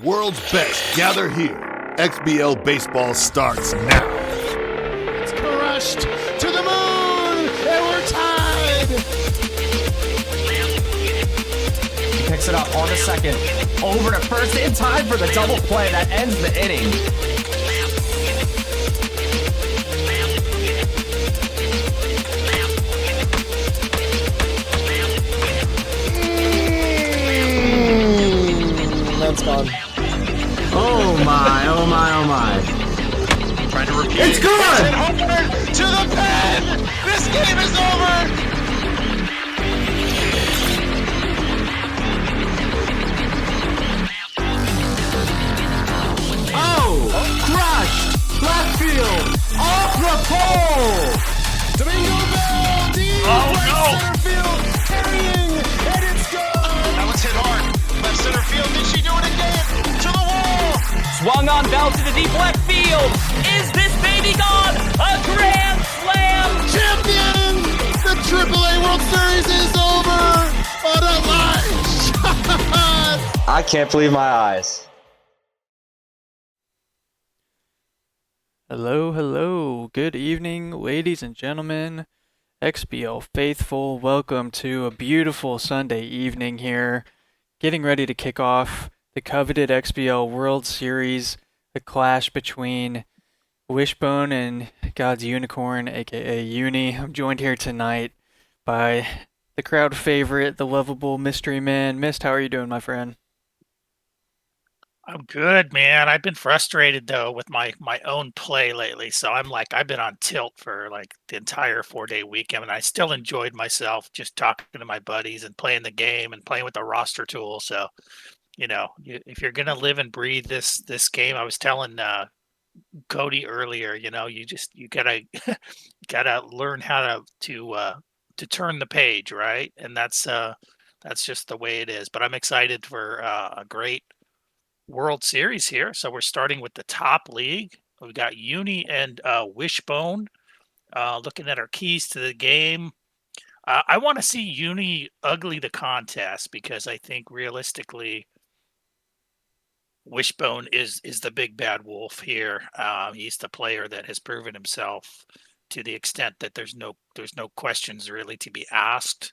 world's best gather here. XBL baseball starts now. It's crushed to the moon, and we're tied. He picks it up on the second, over to first in time for the double play that ends the inning. That's gone. Oh my, oh my, oh my. Trying to repeat. It's good! It's Homer to the pen! This game is over! Oh! Crushed! Left field! Off the pole! Domingo Bell, deep right center field, carrying, and it's gone. That was hit hard. Left center field. Did she do it again? To the wall! Swung on Bell to the deep left field. Is this baby gone? A grand slam! Champion! The AAA World Series is over. What a line shot! I can't believe my eyes. Hello, hello. Good evening, ladies and gentlemen. XBL faithful, welcome to a beautiful Sunday evening here. Getting ready to kick off the coveted XBL World Series, the clash between Wishbone and God's Unicorn, aka Uni. I'm joined here tonight by the crowd favorite, the lovable mystery man. Mist, how are you doing, my friend? I'm good, man. I've been frustrated though with my own play lately. So I've been on tilt for like the entire 4-day weekend, and I still enjoyed myself just talking to my buddies and playing the game and playing with the roster tool. So, if you're gonna live and breathe this game, I was telling Cody earlier, you gotta gotta learn how to turn the page, right? And that's just the way it is. But I'm excited for a great World Series here. So we're starting with the top league. We've got Uni and Wishbone looking at our keys to the game. I want to see Uni ugly the contest because I think realistically Wishbone is the big bad wolf here. He's the player that has proven himself to the extent that there's no questions really to be asked.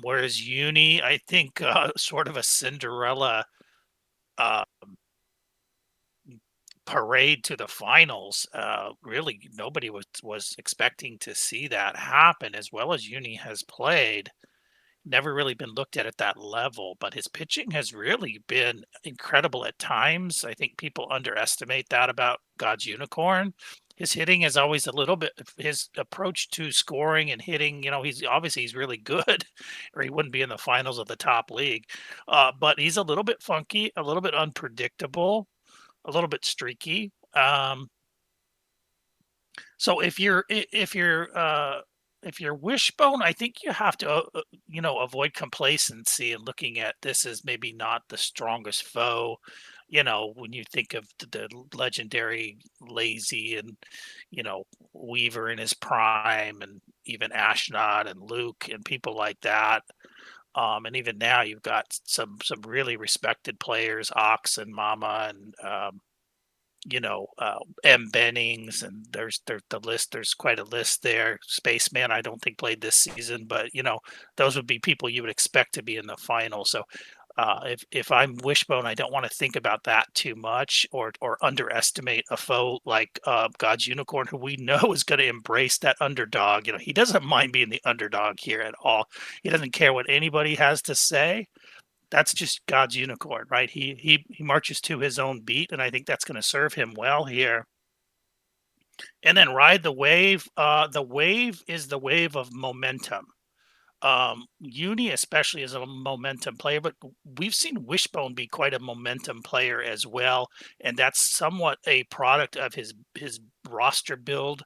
Whereas Uni, I think sort of a Cinderella parade to the finals. Really, nobody was expecting to see that happen. As well as Uni has played, never really been looked at that level. But his pitching has really been incredible at times. I think people underestimate that about God's Unicorn. His hitting is always a little bit. His approach to scoring and hitting, he's really good, or he wouldn't be in the finals of the top league. But he's a little bit funky, a little bit unpredictable, a little bit streaky. So if you're Wishbone, I think you have to avoid complacency and looking at this as maybe not the strongest foe. When you think of the legendary Lazy and Weaver in his prime, and even Ashnod and Luke and people like that. And even now you've got some really respected players, Ox and Mama and M. Bennings, and there's the list. There's quite a list there. Spaceman, I don't think played this season, but those would be people you would expect to be in the final. So if I'm Wishbone, I don't want to think about that too much or underestimate a foe like God's Unicorn, who we know is going to embrace that underdog. He doesn't mind being the underdog here at all. He doesn't care what anybody has to say. That's just God's Unicorn, right? He marches to his own beat, and I think that's going to serve him well here. And then ride the wave. The wave is the wave of momentum. Uni especially is a momentum player, but we've seen Wishbone be quite a momentum player as well, and that's somewhat a product of his roster build,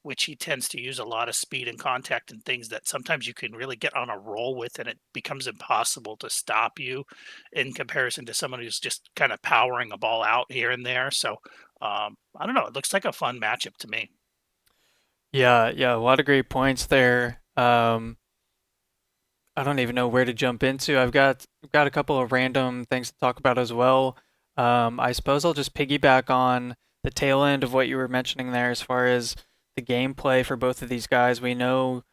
which he tends to use a lot of speed and contact and things that sometimes you can really get on a roll with, and it becomes impossible to stop you in comparison to someone who's just kind of powering a ball out here and there. So I don't know. It looks like a fun matchup to me. Yeah, a lot of great points there. I don't even know where to jump into. I've got a couple of random things to talk about as well. I suppose I'll just piggyback on the tail end of what you were mentioning there as far as the gameplay for both of these guys. We know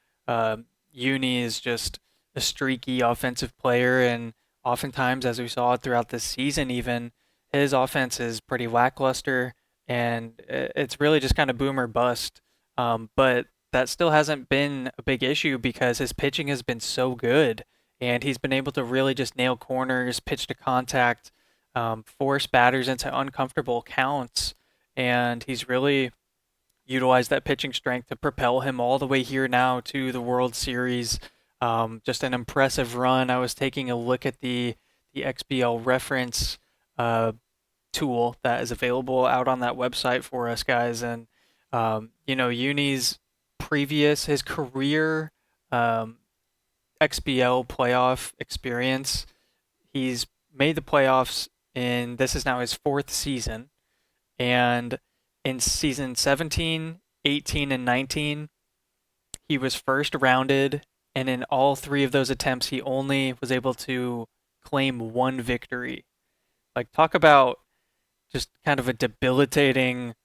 Uni is just a streaky offensive player, and oftentimes, as we saw throughout this season, even his offense is pretty lackluster, and it's really just kind of boom or bust. But that still hasn't been a big issue because his pitching has been so good, and he's been able to really just nail corners, pitch to contact, force batters into uncomfortable counts, and he's really utilized that pitching strength to propel him all the way here now to the World Series. Just an impressive run. I was taking a look at the XBL reference tool that is available out on that website for us guys, and Uni's his career XBL playoff experience, he's made the playoffs this is now his 4th season, and in season 17, 18, and 19, he was first rounded, and in all 3 of those attempts, he only was able to claim 1 victory. Like, talk about just kind of a debilitating,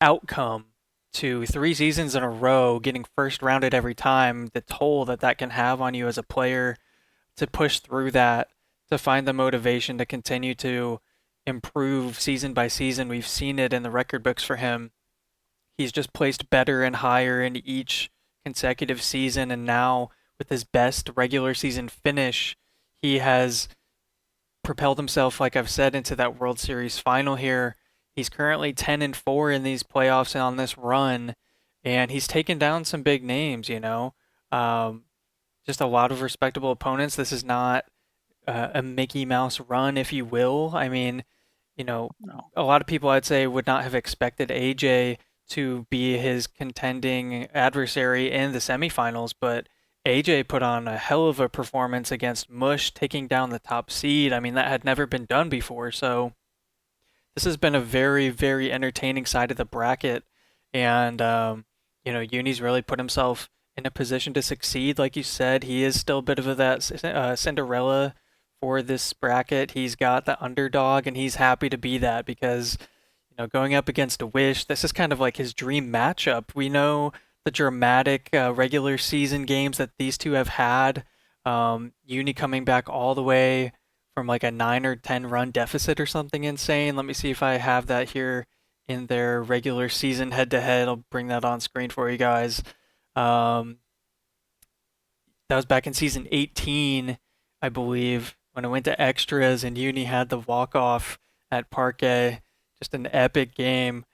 outcome to 3 seasons in a row, getting first rounded every time, the toll that can have on you as a player to push through that, to find the motivation to continue to improve season by season. We've seen it in the record books for him. He's just placed better and higher in each consecutive season, and now with his best regular season finish, he has propelled himself, like I've said, into that World Series final here. He's currently 10-4 in these playoffs and on this run, and he's taken down some big names, just a lot of respectable opponents. This is not a Mickey Mouse run, if you will. I mean, No. a lot of people I'd say would not have expected AJ to be his contending adversary in the semifinals, but AJ put on a hell of a performance against Mush, taking down the top seed. I mean, that had never been done before, so this has been a very, very entertaining side of the bracket, and Uni's really put himself in a position to succeed. Like you said, he is still a bit of that Cinderella for this bracket. He's got the underdog, and he's happy to be that because, going up against a Wish, this is kind of like his dream matchup. We know the dramatic regular season games that these two have had. Uni coming back all the way from like a 9 or 10 run deficit or something insane. Let me see if I have that here in their regular season head-to-head. I'll bring that on screen for you guys. That was back in season 18, I believe, when it went to extras and Uni had the walk-off at Parquet. Just an epic game.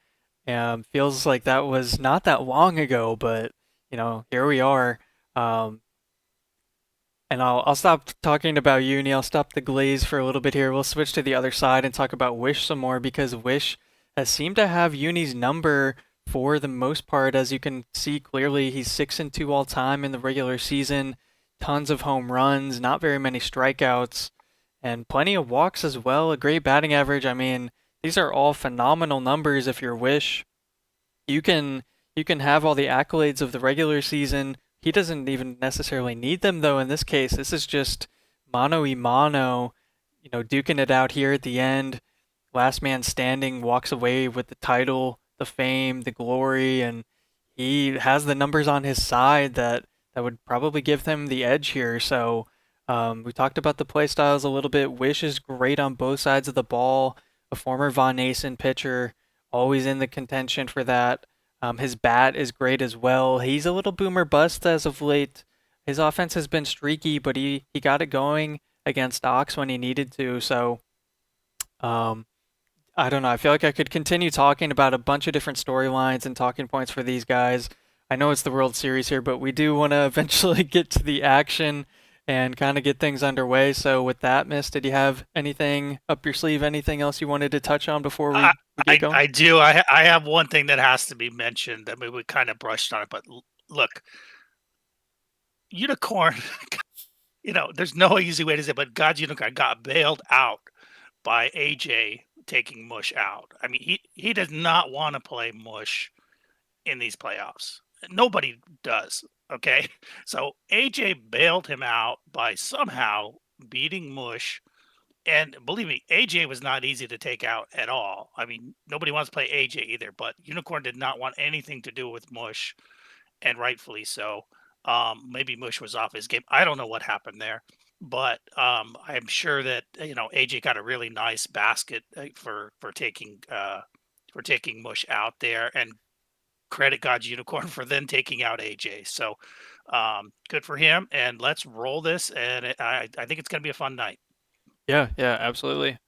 Feels like that was not that long ago, but, here we are. And I'll stop talking about Uni. I'll stop the glaze for a little bit here. We'll switch to the other side and talk about Wish some more because Wish has seemed to have Uni's number for the most part. As you can see clearly, he's 6-2 all time in the regular season. Tons of home runs, not very many strikeouts, and plenty of walks as well. A great batting average. I mean, these are all phenomenal numbers if you're Wish. You can have all the accolades of the regular season. He doesn't even necessarily need them, though, in this case. This is just mano-y-mano, duking it out here at the end. Last man standing walks away with the title, the fame, the glory, and he has the numbers on his side that would probably give him the edge here. So we talked about the play styles a little bit. Wish is great on both sides of the ball. A former Von Nason pitcher, always in the contention for that. His bat is great as well. He's a little boomer bust as of late. His offense has been streaky, but he got it going against Ox when he needed to. So, I don't know. I feel like I could continue talking about a bunch of different storylines and talking points for these guys. I know it's the World Series here, but we do want to eventually get to the action and kind of get things underway. So with that, Miss, did you have anything up your sleeve? Anything else you wanted to touch on before we get going? I do. I have one thing that has to be mentioned. I mean, we kind of brushed on it, but look, Unicorn, there's no easy way to say it, but God's Unicorn got bailed out by AJ taking Mush out. I mean, he does not want to play Mush in these playoffs. Nobody does. Okay. So AJ bailed him out by somehow beating Mush. And believe me, AJ was not easy to take out at all. I mean, nobody wants to play AJ either, but Unicorn did not want anything to do with Mush, and rightfully so. Maybe Mush was off his game. I don't know what happened there, but I'm sure that AJ got a really nice basket for taking Mush out there, and credit God's Unicorn for then taking out AJ. So good for him, and let's roll this. And I think it's going to be a fun night. Yeah, absolutely.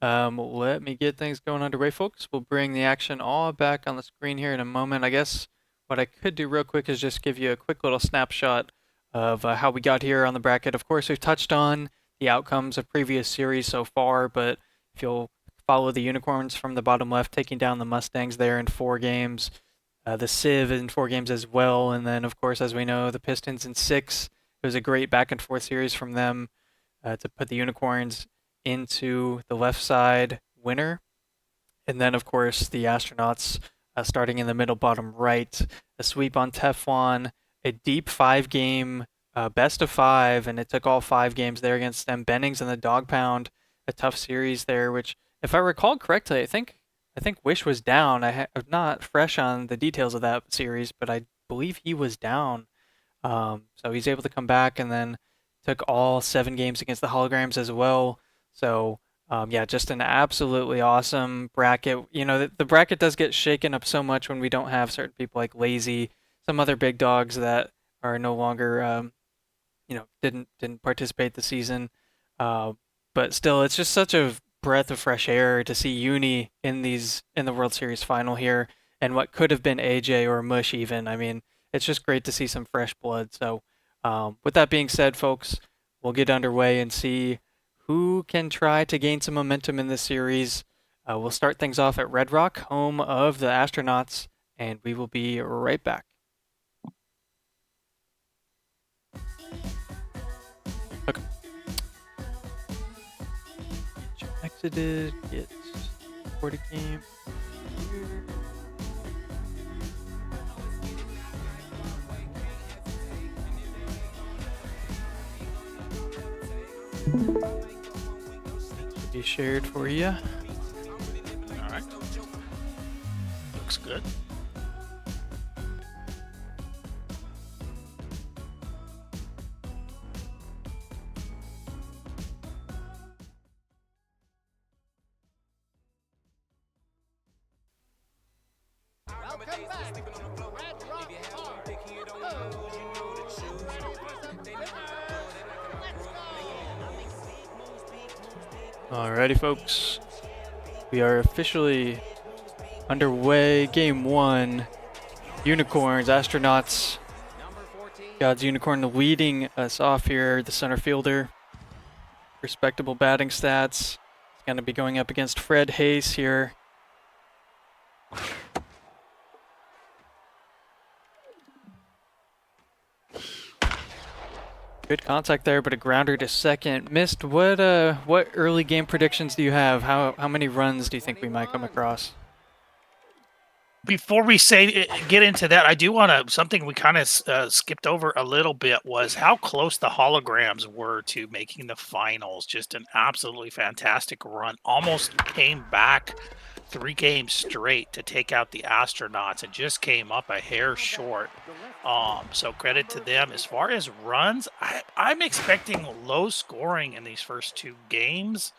Let me get things going underway, folks. We'll bring the action all back on the screen here in a moment. I guess what I could do real quick is just give you a quick little snapshot of how we got here on the bracket. Of course, we've touched on the outcomes of previous series so far, but if you'll follow the Unicorns from the bottom left, taking down the Mustangs there in 4 games, the Civ in 4 games as well, and then, of course, as we know, the Pistons in 6. It was a great back-and-forth series from them to put the Unicorns into the left side winner. And then, of course, the Astronauts starting in the middle bottom right, a sweep on Teflon, a deep 5-game best of 5, and it took all 5 games there against them. Bennings and the Dog Pound, a tough series there, which, if I recall correctly, I think Wish was down. I'm not fresh on the details of that series, but I believe he was down. So he's able to come back, and then took all 7 games against the Holograms as well. So, just an absolutely awesome bracket. The bracket does get shaken up so much when we don't have certain people like Lazy, some other big dogs that are no longer, didn't participate this season. But still, it's just such a breath of fresh air to see Uni in the World Series final here, and what could have been AJ or Mush even. I mean, it's just great to see some fresh blood. So, with that being said, folks, we'll get underway and see who can try to gain some momentum in this series. We'll start things off at Red Rock, home of the Astronauts, and we will be right back. Okay. Exited, get recorded game. Be shared for you. All right. Looks good. Alrighty, folks. We are officially underway. Game 1. Unicorns, Astronauts. God's Unicorn leading us off here. The center fielder. Respectable batting stats. He's going to be going up against Fred Hayes here. Good contact there, but a grounder to second. Missed. What early game predictions do you have? How many runs do you think we might come across? Before we get into that, I do want to, something we kind of skipped over a little bit was how close the Holograms were to making the finals. Just an absolutely fantastic run. Almost came back 3 games straight to take out the Astronauts and just came up a hair short. So credit to them. As far as runs, I'm expecting low scoring in these first 2 games.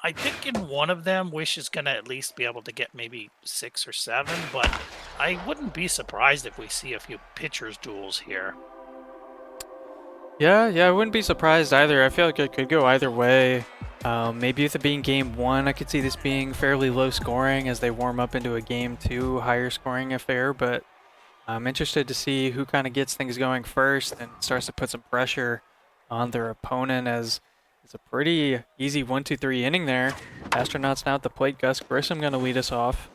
I think in one of them, Wish is going to at least be able to get maybe 6 or 7, but I wouldn't be surprised if we see a few pitchers duels here. Yeah, I wouldn't be surprised either. I feel like it could go either way. Maybe with it being game 1, I could see this being fairly low scoring as they warm up into a game 2 higher scoring affair, but I'm interested to see who kind of gets things going first and starts to put some pressure on their opponent, as it's a pretty easy 1-2-3 inning there. Astronauts now at the plate. Gus Grissom going to lead us off.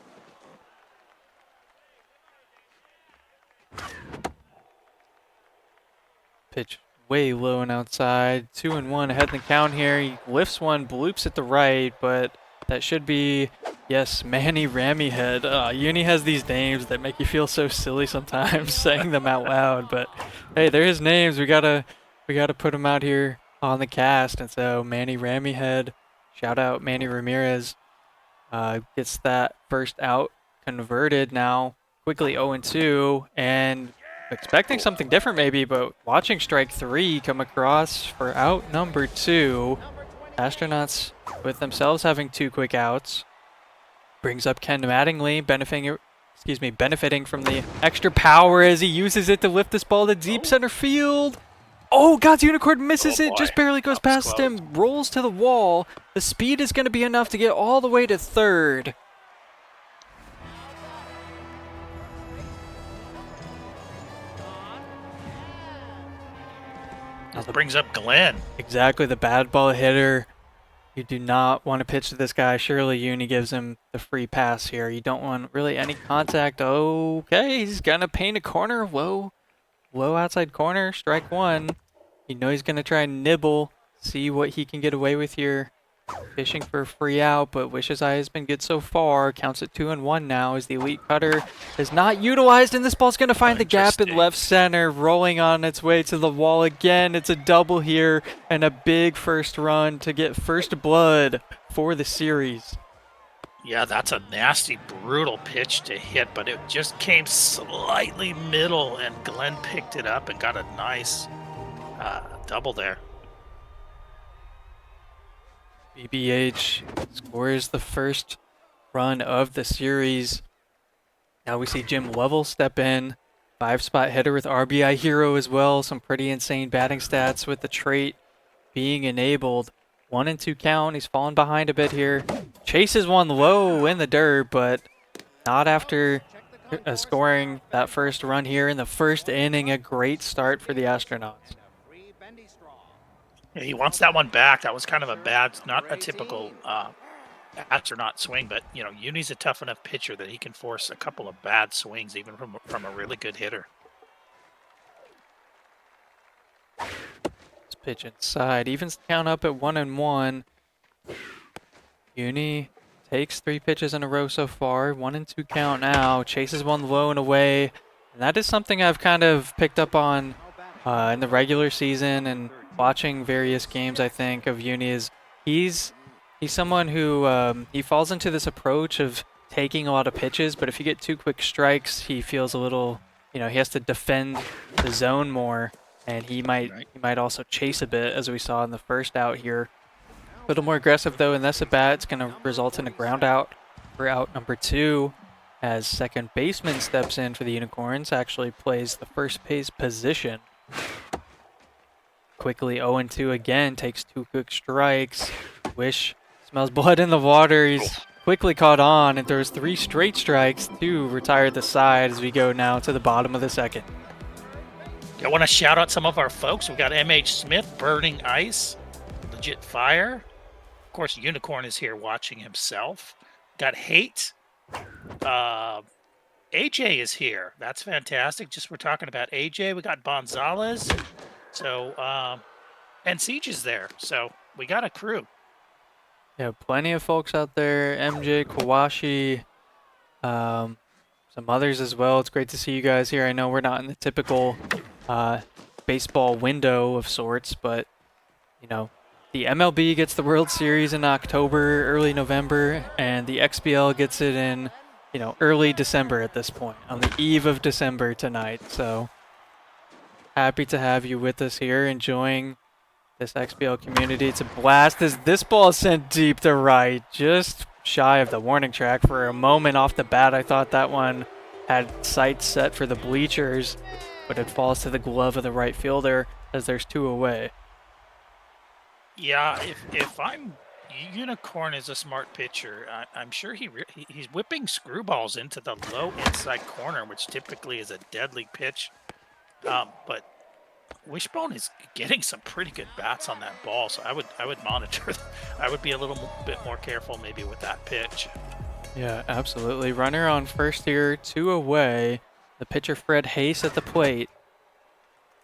Pitch way low and outside. 2-1 ahead in the count here. He lifts one, bloops at the right, but that should be, yes, Manny Ramyhead. Uni has these names that make you feel so silly sometimes saying them out loud, but hey, they're his names. We gotta put them out here on the cast. And so Manny Ramyhead, shout out Manny Ramirez, gets that first out converted now. Quickly 0-2, and expecting something different maybe, but watching strike 3 come across for out number 2. Astronauts with themselves having 2 quick outs. Brings up Ken Mattingly, benefiting from the extra power as he uses it to lift this ball to deep center field. Oh, God's Unicorn misses it, just barely goes past him, rolls to the wall. The speed is going to be enough to get all the way to third. This brings up Glenn. Exactly, the bad ball hitter. You do not want to pitch to this guy. Surely Uni gives him the free pass here. You don't want really any contact. Okay, he's going to paint a corner. Low outside corner, strike 1. You know he's going to try and nibble, see what he can get away with here. Fishing for a free out, but Wish's eye has been good so far. Counts at 2-1 now as the elite cutter is not utilized, and this ball's going to find the gap in left center, rolling on its way to the wall again. It's a double here and a big first run to get first blood for the series. Yeah, that's a nasty, brutal pitch to hit, but it just came slightly middle, and Glenn picked it up and got a nice double there. BBH scores the first run of the series. Now we see Jim Lovell step in. 5-spot hitter with RBI hero as well. Some pretty insane batting stats with the trait being enabled. 1-2 count. He's fallen behind a bit here. Chases one low in the dirt, but not after scoring that first run here in the first inning. A great start for the Astronauts. Yeah, he wants that one back. That was kind of a bad, not a typical astronaut swing, but you know, Uni's a tough enough pitcher that he can force a couple of bad swings, even from a really good hitter. Let's pitch inside. Evens the count up at 1-1. Uni takes 3 pitches in a row so far. 1-2 count now. Chases one low and away. And that is something I've kind of picked up on in the regular season and watching various games, I think, of Uni. Is he's someone who he falls into this approach of taking a lot of pitches, but if you get 2 quick strikes, he feels a little, he has to defend the zone more, and he might also chase a bit, as we saw in the first out here. A little more aggressive though in this at bat. It's going to result in a ground out for out number 2, as second baseman steps in for the Unicorns, actually plays the first base position. Quickly 0-2 again, takes 2 quick strikes. Wish smells blood in the water. He's quickly caught on and throws 3 straight strikes to retire the side as we go now to the bottom of the second. I want to shout out some of our folks. We've got MH Smith, Burning Ice, Legit Fire. Of course, Unicorn is here watching himself. Got Hate. AJ is here. That's fantastic. Just we're talking about AJ. We got Gonzalez. So, and Siege is there. So we got a crew. Yeah, plenty of folks out there. MJ, Kawashi, some others as well. It's great to see you guys here. I know we're not in the typical baseball window of sorts, but, the MLB gets the World Series in October, early November, and the XBL gets it in, early December at this point, on the eve of December tonight. So happy to have you with us here, enjoying this XBL community. It's a blast as this ball is sent deep to right, just shy of the warning track. For a moment off the bat, I thought that one had sights set for the bleachers, but it falls to the glove of the right fielder as there's 2 away. Yeah, if I'm Unicorn is a smart pitcher. I'm sure he's whipping screwballs into the low inside corner, which typically is a deadly pitch. But Wishbone is getting some pretty good bats on that ball, so I would monitor. I would be a little bit more careful maybe with that pitch. Yeah, absolutely. Runner on first here, 2 away. The pitcher Fred Hayes at the plate.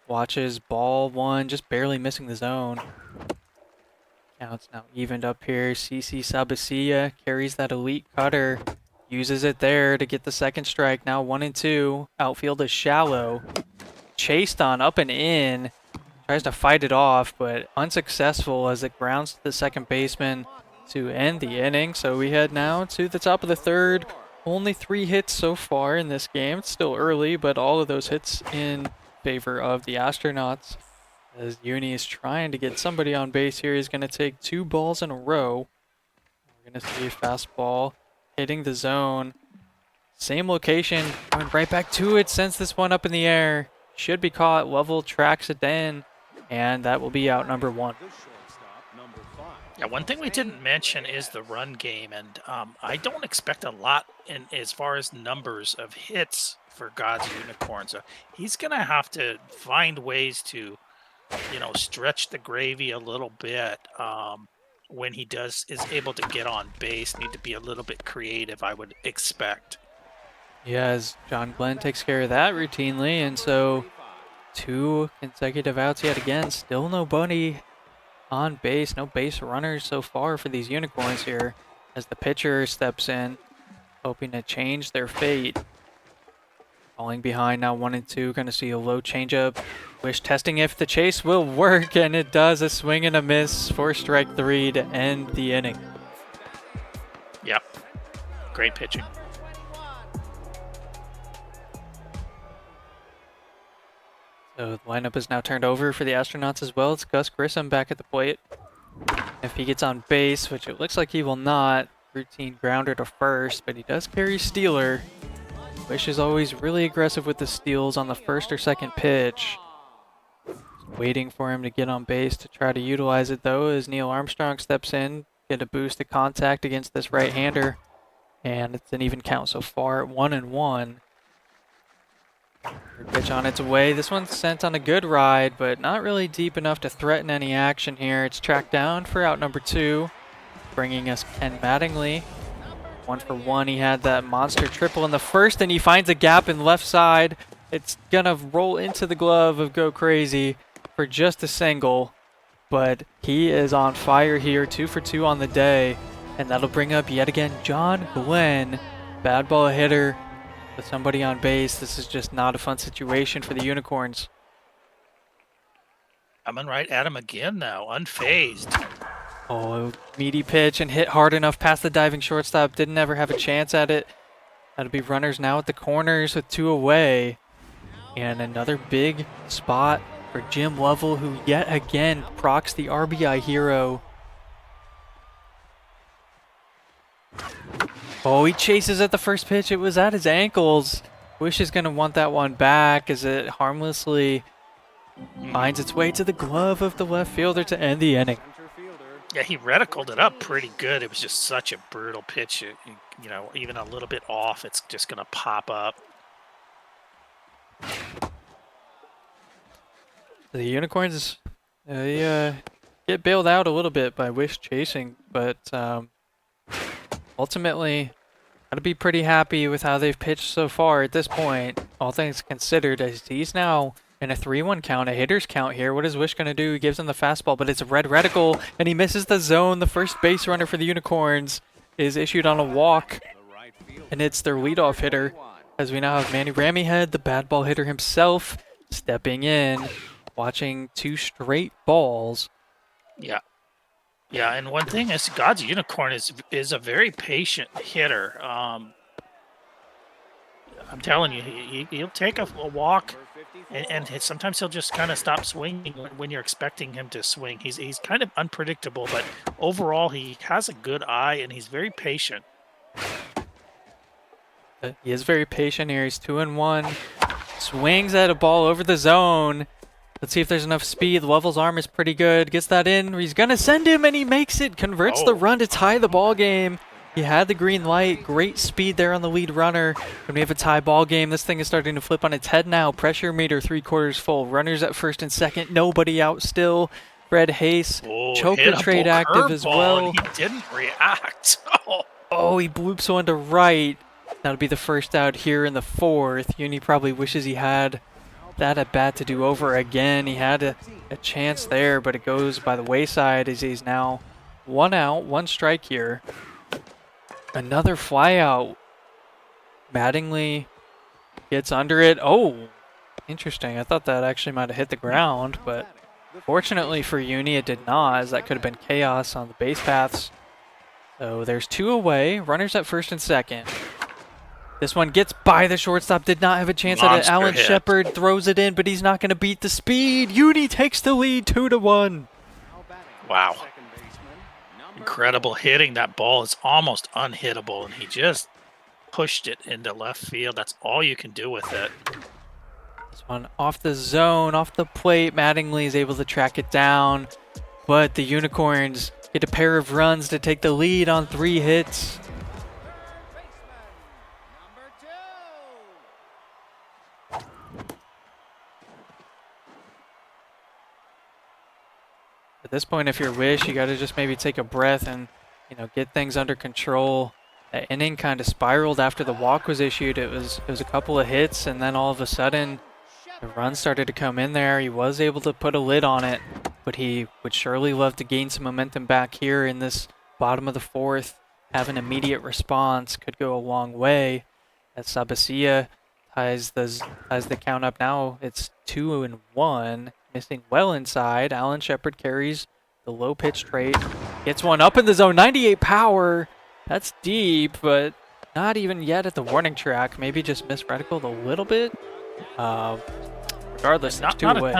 Watches ball 1, just barely missing the zone. Counts now evened up here. CC Sabasia carries that elite cutter. Uses it there to get the second strike. Now 1-2. Outfield is shallow. Chased on up and in. tries to fight it off, but unsuccessful as it grounds to the second baseman to end the inning. So we head now to the top of the third. Only 3 hits so far in this game. It's still early, but all of those hits in favor of the Astronauts. As Uni is trying to get somebody on base here, he's going to take 2 balls in a row. We're going to see a fastball hitting the zone. Same location, going right back to it, sends this one up in the air. Should be caught, Lovell tracks it in, and that will be out number 1. Yeah, one thing we didn't mention is the run game, and I don't expect a lot in as far as numbers of hits for God's Unicorn. So he's going to have to find ways to, stretch the gravy a little bit when he is able to get on base. Need to be a little bit creative, I would expect. Yeah, as John Glenn takes care of that routinely, and so 2 consecutive outs yet again. Still nobody on base, no base runners so far for these Unicorns here as the pitcher steps in, hoping to change their fate. Falling behind now 1-2, going to see a low changeup. Wish testing if the chase will work, and it does. A swing and a miss for strike 3 to end the inning. Yep, great pitching. So the lineup is now turned over for the Astronauts as well. It's Gus Grissom back at the plate. If he gets on base, which it looks like he will not, routine grounder to first, but he does carry stealer. Wish is always really aggressive with the steals on the first or second pitch. Waiting for him to get on base to try to utilize it though as Neil Armstrong steps in, get a boost of contact against this right-hander. And it's an even count so far at 1-1. Third pitch on its way. This one's sent on a good ride, but not really deep enough to threaten any action here. It's tracked down for out number 2, bringing us Ken Mattingly. 1 for 1. He had that monster triple in the first, and he finds a gap in left side. It's gonna roll into the glove of Go Crazy for just a single, but he is on fire here. 2 for 2 on the day, and that'll bring up yet again John Glenn. Bad ball hitter with somebody on base. This is just not a fun situation for the Unicorns. Coming right at him again now, unfazed. Oh, meaty pitch and hit hard enough past the diving shortstop. Didn't ever have a chance at it. That'll be runners now at the corners with 2 away. And another big spot for Jim Lovell, who yet again procs the RBI hero. Oh, he chases at the first pitch. It was at his ankles. Wish is going to want that one back as it harmlessly finds its way to the glove of the left fielder to end the inning. Yeah, he reticled it up pretty good. It was just such a brutal pitch. Even a little bit off, it's just going to pop up. The Unicorns get bailed out a little bit by Wish chasing, but ultimately, gotta be pretty happy with how they've pitched so far at this point, all things considered, as he's now in a 3-1 count, a hitter's count here. What is Wish gonna do? He gives him the fastball, but it's a red reticle, and he misses the zone. The first base runner for the Unicorns is issued on a walk, and it's their leadoff hitter, as we now have Manny Rameyhead, the bad ball hitter himself, stepping in, watching 2 straight balls. Yeah. Yeah, and one thing is God's Unicorn is a very patient hitter. I'm telling you, he'll take a walk, and sometimes he'll just kind of stop swinging when you're expecting him to swing. He's kind of unpredictable, but overall he has a good eye, and he's very patient. He is very patient here. He's 2-1. Swings at a ball over the zone. Let's see if there's enough speed. Lovell's arm is pretty good. Gets that in. He's going to send him, and he makes it. Converts the run to tie the ball game. He had the green light. Great speed there on the lead runner. When we have a tie ball game, this thing is starting to flip on its head now. Pressure meter 3/4 full. Runners at first and second. Nobody out still. Fred Hayes, choker trade active as well. He didn't react. Oh, he bloops one to right. That'll be the first out here in the 4th. Uni probably wishes he had that at bat to do over again. He had a chance there, but it goes by the wayside as he's now 1 out, 1 strike here. Another fly out. Mattingly gets under it. Oh, interesting. I thought that actually might have hit the ground, but Fortunately for Uni, it did not, as that could have been chaos on the base paths. So there's 2 away, runners at first and second. This one gets by the shortstop, did not have a chance at it. Monster Alan hit. Shepard throws it in, but he's not going to beat the speed. Uni takes the lead 2-1. Wow. Incredible hitting. That ball is almost unhittable, and he just pushed it into left field. That's all you can do with it. This one off the zone, off the plate. Mattingly is able to track it down, but the Unicorns get a pair of runs to take the lead on 3 hits. At this point, if you're Wish, you got to just maybe take a breath and, get things under control. That inning kind of spiraled after the walk was issued. It was a couple of hits, and then all of a sudden, the runs started to come in there. He was able to put a lid on it, but he would surely love to gain some momentum back here in this bottom of the 4th. Have an immediate response could go a long way. As Sabasia ties the count up now, it's 2-1. Missing well inside. Alan Shepard carries the low pitch trait. Gets one up in the zone. 98 power. That's deep, but not even yet at the warning track. Maybe just missed reticle a little bit. Regardless, it's 2 away.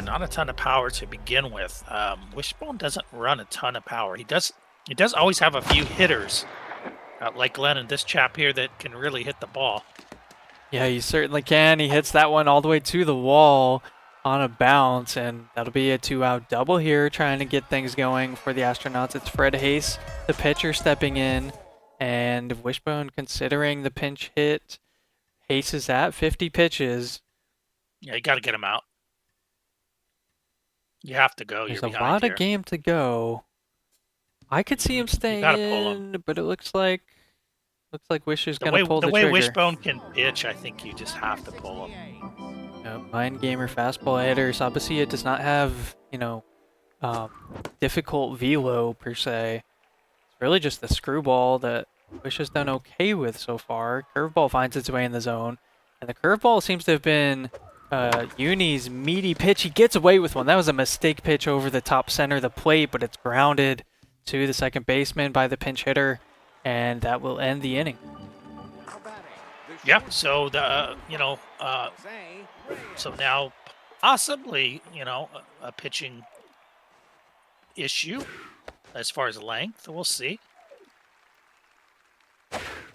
Not a ton of power to begin with. Wishbone doesn't run a ton of power. He does always have a few hitters, like Glenn and this chap here, that can really hit the ball. Yeah, he certainly can. He hits that one all the way to the wall on a bounce, and that'll be a 2-out double here, trying to get things going for the Astronauts. It's Fred Hayes, the pitcher, stepping in, and Wishbone considering the pinch hit. Hayes is at 50 pitches. Yeah, you got to get him out. You have to go. There's You're a behind lot here. of game to go. I could see him staying gotta pull him. in, but it looks like Wish is going to pull the The way trigger. Wishbone can pitch, I think you just have to pull him. Mind gamer fastball hitter. Sabasia does not have, difficult velo per se. It's really just the screwball that Wish has done okay with so far. Curveball finds its way in the zone, and the curveball seems to have been Uni's meaty pitch. He gets away with one. That was a mistake pitch over the top center of the plate, but it's grounded to the second baseman by the pinch hitter, and that will end the inning. Yep. So so now possibly a pitching issue as far as length. We'll see.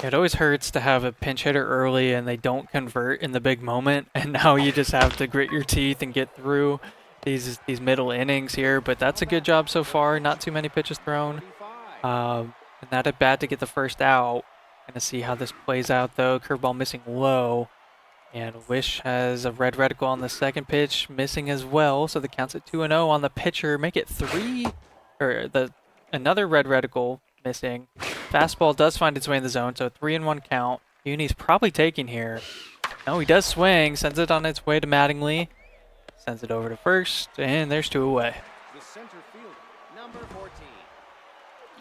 It always hurts to have a pinch hitter early and they don't convert in the big moment, and now you just have to grit your teeth and get through these middle innings here. But that's a good job so far. Not too many pitches thrown, and not a bad to get the first out. Gonna see how this plays out though. Curveball missing low, and Wish has a red reticle on the second pitch, missing as well. So the count's at 2-0 on the pitcher. Make it 3, or another red reticle missing. Fastball does find its way in the zone, so 3-1 count. Uni's probably taking here. No, he does swing, sends it on its way to Mattingly, sends it over to first, and there's 2 away. The center fielder, number 14.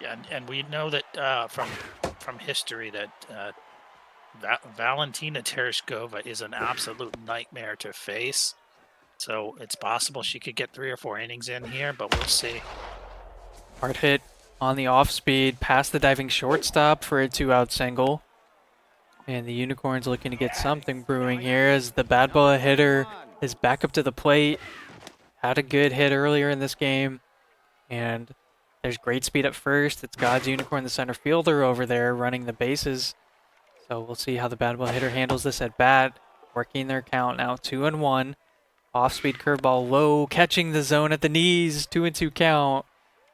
Yeah, and we know that from history that Valentina Tereshkova is an absolute nightmare to face. So it's possible she could get 3 or 4 innings in here, but we'll see. Hard hit on the off speed, past the diving shortstop for a 2-out single. And the Unicorns looking to get something brewing here as the bad ball hitter is back up to the plate. Had a good hit earlier in this game. And there's great speed at first. It's God's Unicorn, the center fielder over there running the bases. So we'll see how the bad ball hitter handles this at bat. Working their count now, 2-1. Off-speed curveball low, catching the zone at the knees, 2-2 count.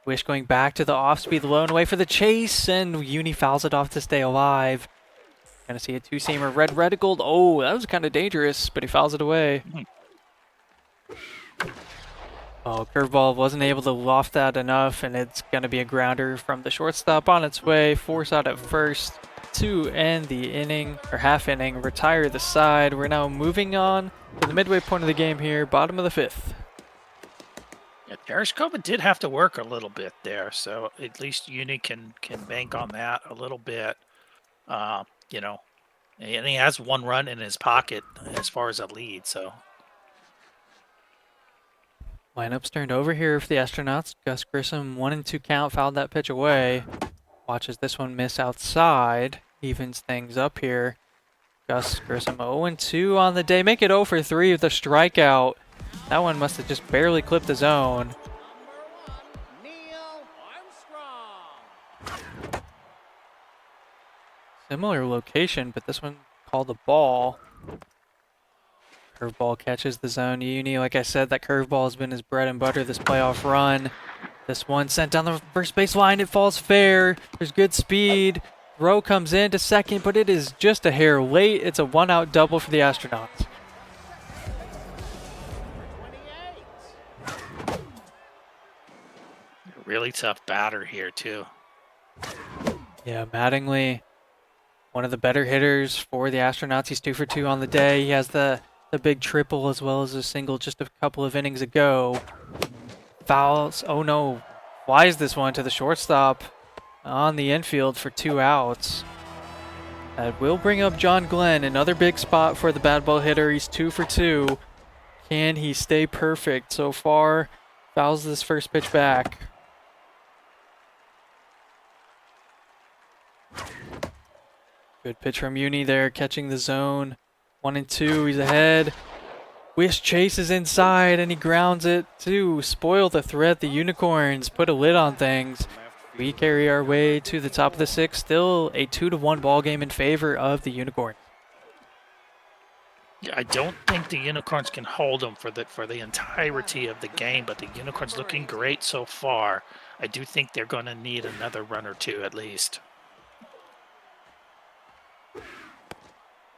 Wish going back to the off-speed low and away for the chase, and Uni fouls it off to stay alive. Gonna see a two-seamer red reticled. Oh, that was kind of dangerous, but he fouls it away. Oh, curveball wasn't able to loft that enough, and it's gonna be a grounder from the shortstop on its way. Force out at first to end the inning, or half inning, retire the side. We're now moving on to the midway point of the game here, bottom of the 5th. Yeah, Tereshkova did have to work a little bit there, so at least Uni can bank on that a little bit. And he has 1 run in his pocket as far as a lead, so. Lineup's turned over here for the Astronauts. Gus Grissom, 1-2 count, fouled that pitch away. Watches this one miss outside. Evens things up here. Gus Grissom 0-2 on the day. Make it 0 for 3 with a strikeout. That one must have just barely clipped the zone. Similar location, but this one called a ball. Curveball catches the zone. Uni, like I said, that curveball has been his bread and butter this playoff run. This one sent down the first base line. It falls fair. There's good speed. Throw comes in to second, but it is just a hair late. It's a 1-out double for the Astronauts. Really tough batter here, too. Yeah, Mattingly, one of the better hitters for the Astronauts. He's 2 for 2 on the day. He has the big triple as well as a single just a couple of innings ago. Fouls. Oh no. Flies this one to the shortstop on the infield for 2 outs. That will bring up John Glenn. Another big spot for the bad ball hitter. He's 2 for 2. Can he stay perfect so far? Fouls this first pitch back. Good pitch from Uni there, catching the zone. 1-2, he's ahead. Wish chases inside and he grounds it to spoil the threat. The Unicorns put a lid on things. We carry our way to the top of the 6th. Still a 2-1 ball game in favor of the Unicorns. Yeah, I don't think the Unicorns can hold them for the entirety of the game, but the Unicorns looking great so far. I do think they're going to need another run or two at least.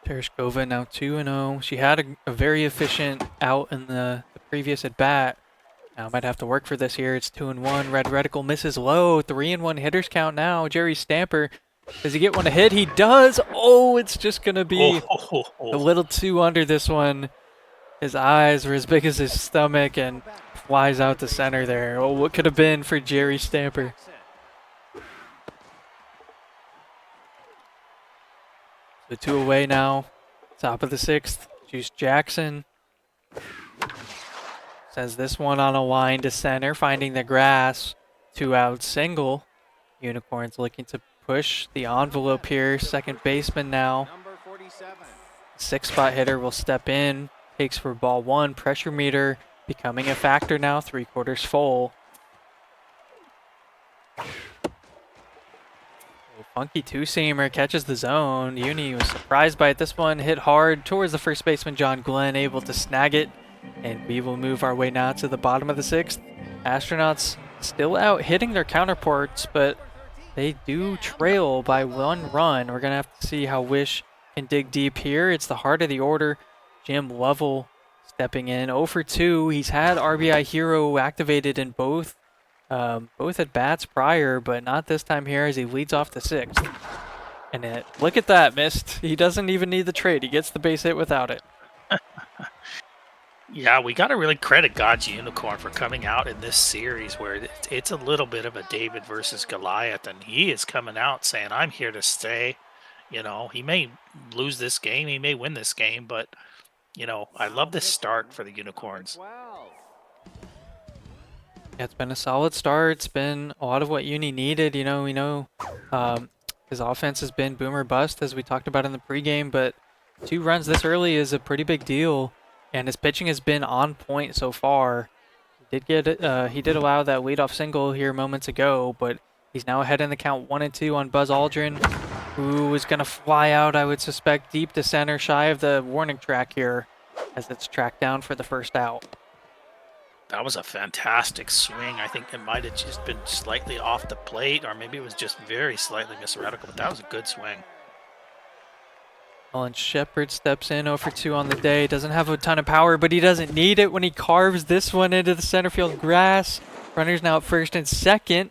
Tereshkova now 2-0. She had a very efficient out in the previous at bat. Now might have to work for this here. It's 2-1. Red Reticle misses low. 3-1 hitters count now. Jerry Stamper. Does he get one to hit? He does. Oh, it's just going to be a little too under this one. His eyes were as big as his stomach and flies out to center there. Oh, what could have been for Jerry Stamper? So 2 away now. Top of the 6th. Juice Jackson sends this one on a line to center, finding the grass. 2-out single. Unicorns looking to push the envelope here. Second baseman now. 6-spot hitter will step in. Takes for ball 1. Pressure meter becoming a factor now. 3/4 full. Funky 2-seamer catches the zone. Uni was surprised by it. This one hit hard towards the first baseman, John Glenn, able to snag it. And we will move our way now to the bottom of the 6th. Astronauts still out hitting their counterparts, but they do trail by 1 run. We're going to have to see how Wish can dig deep here. It's the heart of the order. Jim Lovell stepping in. 0 for 2. He's had RBI Hero activated in both at bats prior, but not this time here as he leads off the 6th. And look at that, missed. He doesn't even need the trade. He gets the base hit without it. Yeah, we got to really credit God's Unicorn for coming out in this series where it's a little bit of a David versus Goliath, and he is coming out saying, I'm here to stay. You know, he may lose this game, he may win this game, but, you know, I love this start for the Unicorns. Yeah, it's been a solid start. It's been a lot of what Uni needed. You know, we know his offense has been boom or bust, as we talked about in the pregame, but 2 runs this early is a pretty big deal, and his pitching has been on point so far. He did allow that leadoff single here moments ago, but he's now ahead in the count 1-2 on Buzz Aldrin, who is going to fly out, I would suspect, deep to center, shy of the warning track here, as it's tracked down for the first out. That was a fantastic swing. I think it might have just been slightly off the plate, or maybe it was just very slightly misretical, but that was a good swing. Alan Shepard steps in 0 for 2 on the day. Doesn't have a ton of power, but he doesn't need it when he carves this one into the center field grass. Runners now at first and second.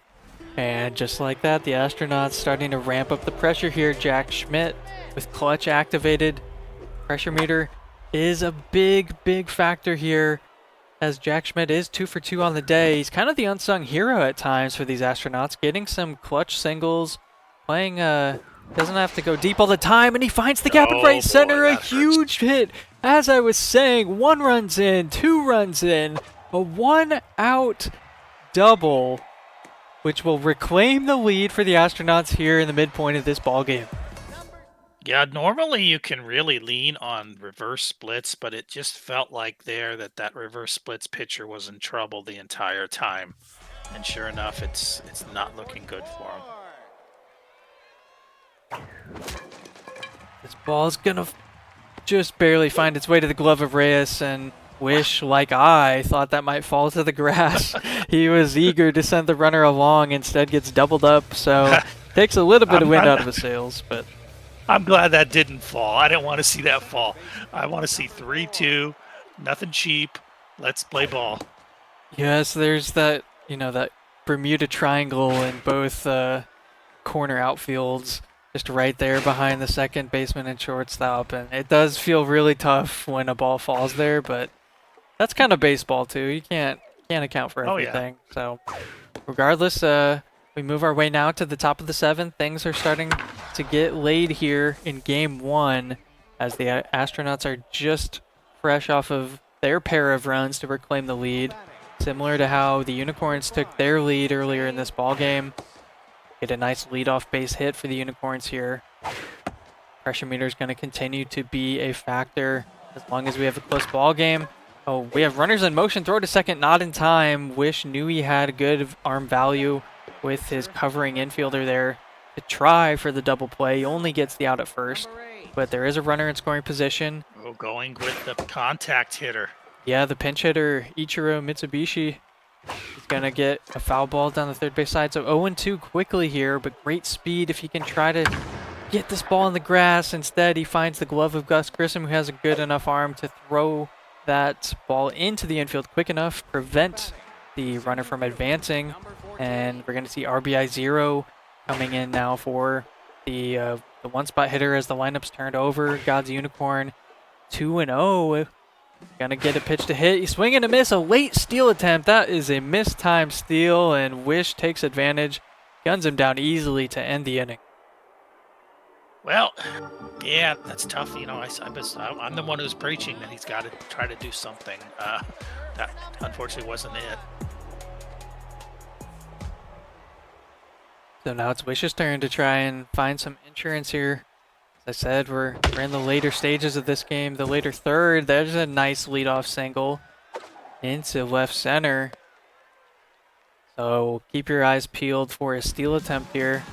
And just like that, the Astronauts starting to ramp up the pressure here. Jack Schmidt with clutch activated. Pressure meter is a big, big factor here, as Jack Schmidt is 2 for 2 on the day. He's kind of the unsung hero at times for these Astronauts, getting some clutch singles, playing, doesn't have to go deep all the time, and he finds the gap in right center, a huge hit. As I was saying, 1 runs in, 2 runs in, A 1-out double, which will reclaim the lead for the Astronauts here in the midpoint of this ball game. Yeah, normally you can really lean on reverse splits, but it just felt like there that reverse splits pitcher was in trouble the entire time. And sure enough, it's not looking good for him. This ball's gonna just barely find its way to the glove of Reyes, and Wish, like I, thought that might fall to the grass. He was eager to send the runner along, instead gets doubled up, so takes a little bit of wind out of his sails, but I'm glad that didn't fall. I didn't want to see that fall. I want to see 3-2, nothing cheap. Let's play ball. yes, there's that, that Bermuda Triangle in both corner outfields, just right there behind the second baseman and shortstop, and it does feel really tough when a ball falls there, but that's kind of baseball too. You can't account for everything. So regardless, we move our way now to the top of the 7th. Things are starting to get laid here in game 1 as the Astronauts are just fresh off of their pair of runs to reclaim the lead, similar to how the Unicorns took their lead earlier in this ball game. Get a nice leadoff base hit for the Unicorns here. Pressure meter is going to continue to be a factor as long as we have a close ball game. Oh, we have runners in motion. Throw to second, not in time. Wish knew he had good arm value with his covering infielder there to try for the double play. He only gets the out at first, but there is a runner in scoring position. Oh, going with the contact hitter. Yeah, the pinch hitter, Ichiro Mitsubishi, he's going to get a foul ball down the third base side. So 0-2 quickly here, but great speed if he can try to get this ball in the grass. Instead, he finds the glove of Gus Grissom, who has a good enough arm to throw that ball into the infield quick enough, prevent the runner from advancing. And we're going to see RBI 0 coming in now for the one-spot hitter as the lineup's turned over. God's Unicorn 2-0. Gonna get a pitch to hit. He's swinging a miss. A late steal attempt. That is a mistimed steal, and Wish takes advantage. Guns him down easily to end the inning. Well, yeah, that's tough. I'm the one who's preaching that he's got to try to do something. That unfortunately wasn't it. So now it's Wish's turn to try and find some insurance here. As I said, we're in the later stages of this game, the later third. There's a nice leadoff single into left center. So keep your eyes peeled for a steal attempt here.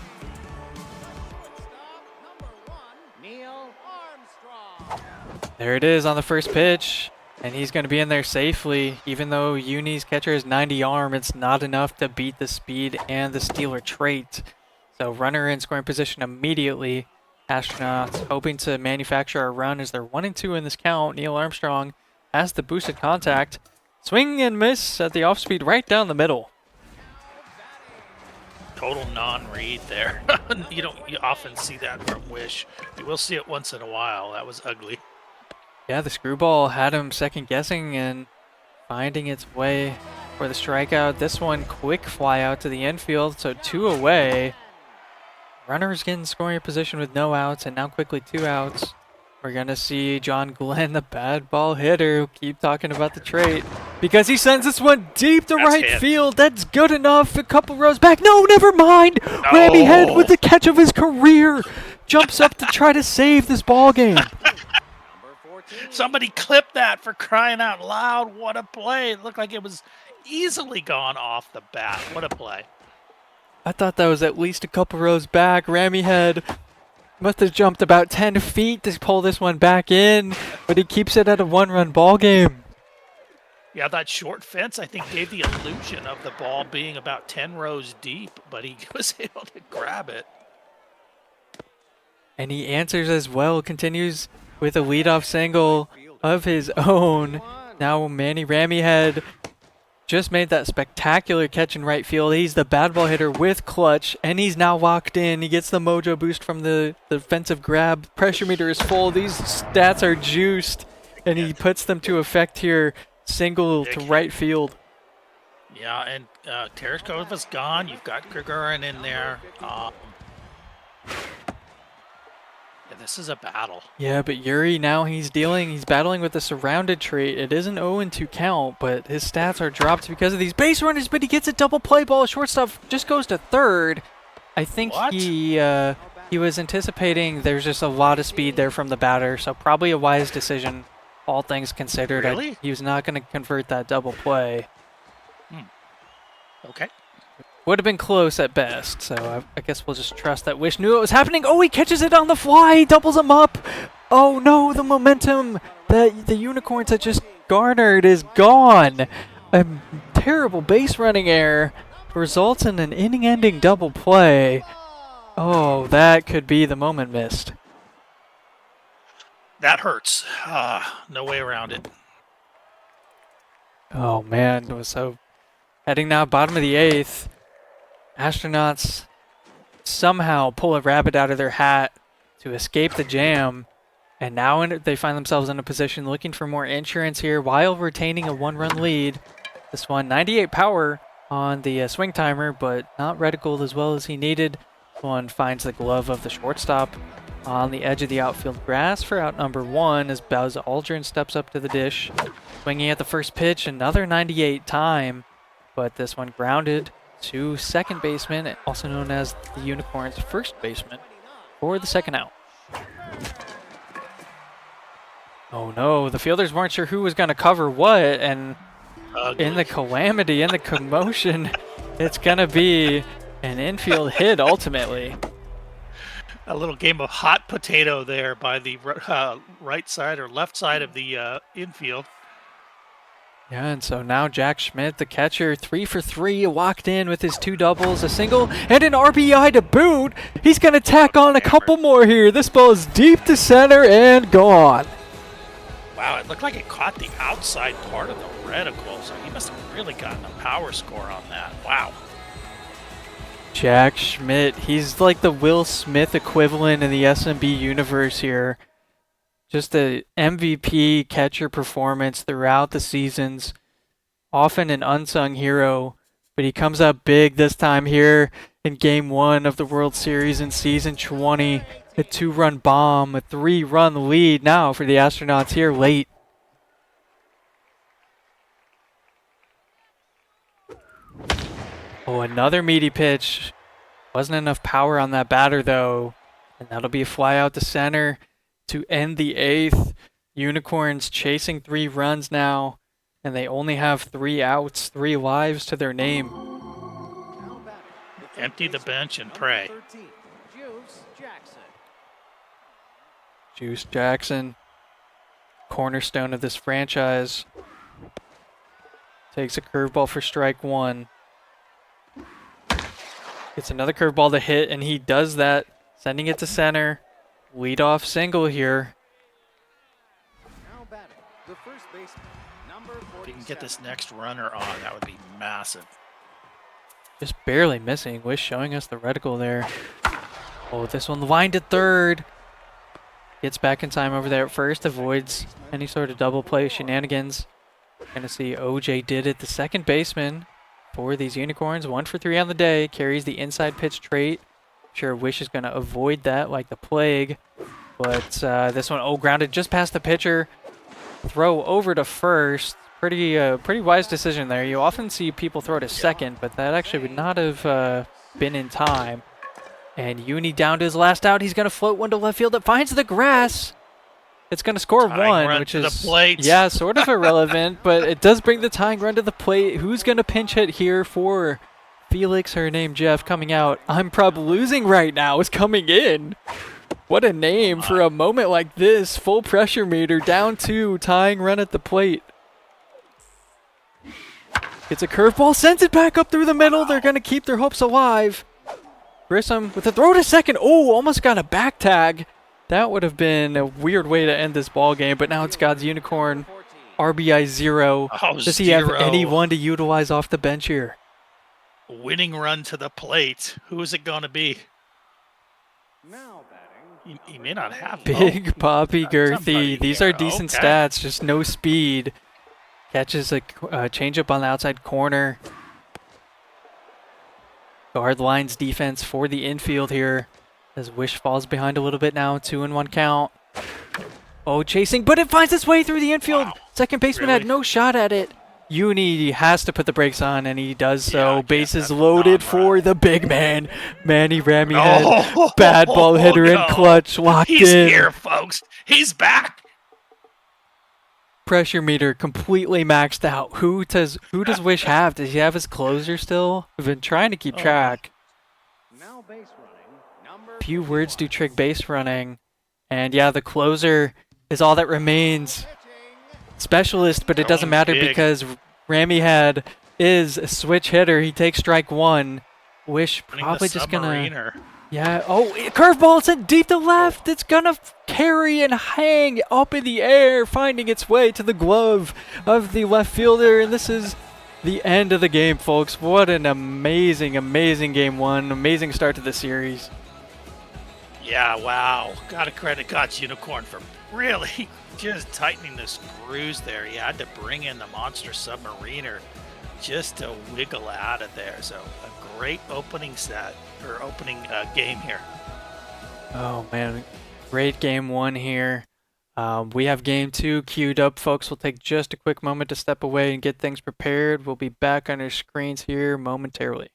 There it is on the first pitch, and he's going to be in there safely. Even though Uni's catcher has 90 arm, it's not enough to beat the speed and the stealer trait. So runner in scoring position immediately. Astronauts hoping to manufacture a run as they're 1-2 in this count. Neil Armstrong has the boosted contact. Swing and miss at the off speed right down the middle. Total non-read there. You often see that from Wish. You will see it once in a while. That was ugly. Yeah, the screwball had him second guessing and finding its way for the strikeout. This one quick fly out to the infield, so 2 away. Runners get in scoring position with no outs, and now quickly 2 outs. We're going to see John Glenn, the bad ball hitter, keep talking about the trait, because he sends this one deep to right field. That's good enough. A couple rows back. No, never mind. No. Rammy Head with the catch of his career jumps up to try to save this ball game. Somebody clip that, for crying out loud. What a play. It looked like it was easily gone off the bat. What a play. I thought that was at least a couple rows back. Rammy Head must have jumped about 10 feet to pull this one back in, but he keeps it at a 1-run ball game. Yeah, that short fence, I think, gave the illusion of the ball being about 10 rows deep, but he was able to grab it. And he answers as well, continues with a leadoff single of his own. Now Manny Ramyhead just made that spectacular catch in right field. He's the bad ball hitter with clutch, and he's now locked in. He gets the mojo boost from the defensive grab. Pressure meter is full. These stats are juiced, and he puts them to effect here. Single to right field. Yeah, and Tereshkova's gone. You've got Gagarin in there. Yeah, this is a battle. Yeah, but Yuri now he's battling with the surrounded trait. It is an 0-2 count, but his stats are dropped because of these base runners, but he gets a double play ball. Shortstop just goes to third. I think he was anticipating there's just a lot of speed there from the batter, so probably a wise decision, all things considered. Really? He was not going to convert that double play. Okay. Would have been close at best, so I guess we'll just trust that Wish knew it was happening. Oh, he catches it on the fly, he doubles him up. Oh no, the momentum that the Unicorns had just garnered is gone. A terrible base running error results in an inning-ending double play. Oh, that could be the moment missed. That hurts. No way around it. Oh man, so heading now bottom of the 8th. Astronauts somehow pull a rabbit out of their hat to escape the jam, and now they find themselves in a position looking for more insurance here while retaining a 1-run lead. This one, 98 power on the swing timer, but not reticled as well as he needed. This one finds the glove of the shortstop on the edge of the outfield grass for out number 1 as Buzz Aldrin steps up to the dish. Swinging at the first pitch, another 98 time, but this one grounded to second baseman, also known as the Unicorn's first baseman, for the second out. Oh no, the fielders weren't sure who was going to cover what, and in the calamity, in the commotion, it's going to be an infield hit ultimately. A little game of hot potato there by the right side or left side of the infield. Yeah, and so now Jack Schmidt, the catcher, 3 for 3, walked in with his 2 doubles, a single, and an RBI to boot. He's going to tack on a couple more here. This ball is deep to center and gone. Wow, it looked like it caught the outside part of the reticle, so he must have really gotten a power score on that. Wow. Jack Schmidt, he's like the Will Smith equivalent in the SMB universe here. Just a MVP catcher performance throughout the seasons. Often an unsung hero, but he comes up big this time here in Game 1 of the World Series in Season 20. A 2-run bomb, a 3-run lead now for the Astronauts here late. Oh, another meaty pitch. Wasn't enough power on that batter though. And that'll be a fly out to center to end the 8th. Unicorns chasing 3 runs now, and they only have 3 outs, 3 lives to their name. Empty the bench and pray. Juice Jackson, cornerstone of this franchise, takes a curveball for strike 1. Gets another curveball to hit, and he does that, sending it to center. Leadoff single here. If you can get this next runner on, that would be massive. Just barely missing. Wish showing us the reticle there. Oh, this one lined to third. Gets back in time over there at first. Avoids any sort of double play shenanigans. Gonna see OJ did it. The second baseman for these Unicorns. 1 for 3 on the day. Carries the inside pitch trait. Sure, Wish is going to avoid that like the plague. But this one, grounded just past the pitcher. Throw over to first. Pretty wise decision there. You often see people throw to second, but that actually would not have been in time. And Uni down to his last out. He's going to float one to left field. It finds the grass. It's going to score Tying 1, which is, the plate. yeah, sort of irrelevant, but it does bring the tying run to the plate. Who's going to pinch hit here for Felix, her name Jeff, coming out? I'm probably losing right now is coming in. What a name for a moment like this. Full pressure meter, down 2, tying run at the plate. Gets a curveball, sends it back up through the middle. They're going to keep their hopes alive. Grissom with a throw to second. Oh, almost got a back tag. That would have been a weird way to end this ball game, but now it's God's Unicorn. RBI 0. Does he have anyone to utilize off the bench here? Winning run to the plate. Who is it going to be? He may not have. Big Poppy Girthy. These are decent stats, just no speed. Catches a changeup on the outside corner. Guard lines defense for the infield here. As Wish falls behind a little bit now, 2-1 count. Oh, chasing, but it finds its way through the infield. Wow. Second baseman Really? had no shot at it. Uni has to put the brakes on, and he does so. Yeah, Bases that's loaded not for right. the big man. Manny Ramyhead, Oh, bad ball hitter in no. clutch, locked He's in. here, folks. He's back. Pressure meter completely maxed out. Who does Wish have? Does he have his closer still? I've been trying to keep track. Few words do trick base running. And yeah, the closer is all that remains. Specialist, but it doesn't Going matter big. because Ramyhead is a switch hitter. He takes strike one. Wish Running probably the just gonna... submariner. Yeah, oh, curveball, it's in deep to left. It's gonna carry and hang up in the air, finding its way to the glove of the left fielder. And this is the end of the game, folks. What an amazing, amazing game one. Amazing start to the series. Yeah, wow. Gotta credit God's Unicorn for really just tightening the screws there. He had to bring in the monster submariner just to wiggle out of there. So a great opening set, or opening game here. Oh, man. Great game one here. We have game two queued up, folks. We'll take just a quick moment to step away and get things prepared. We'll be back on our screens here momentarily.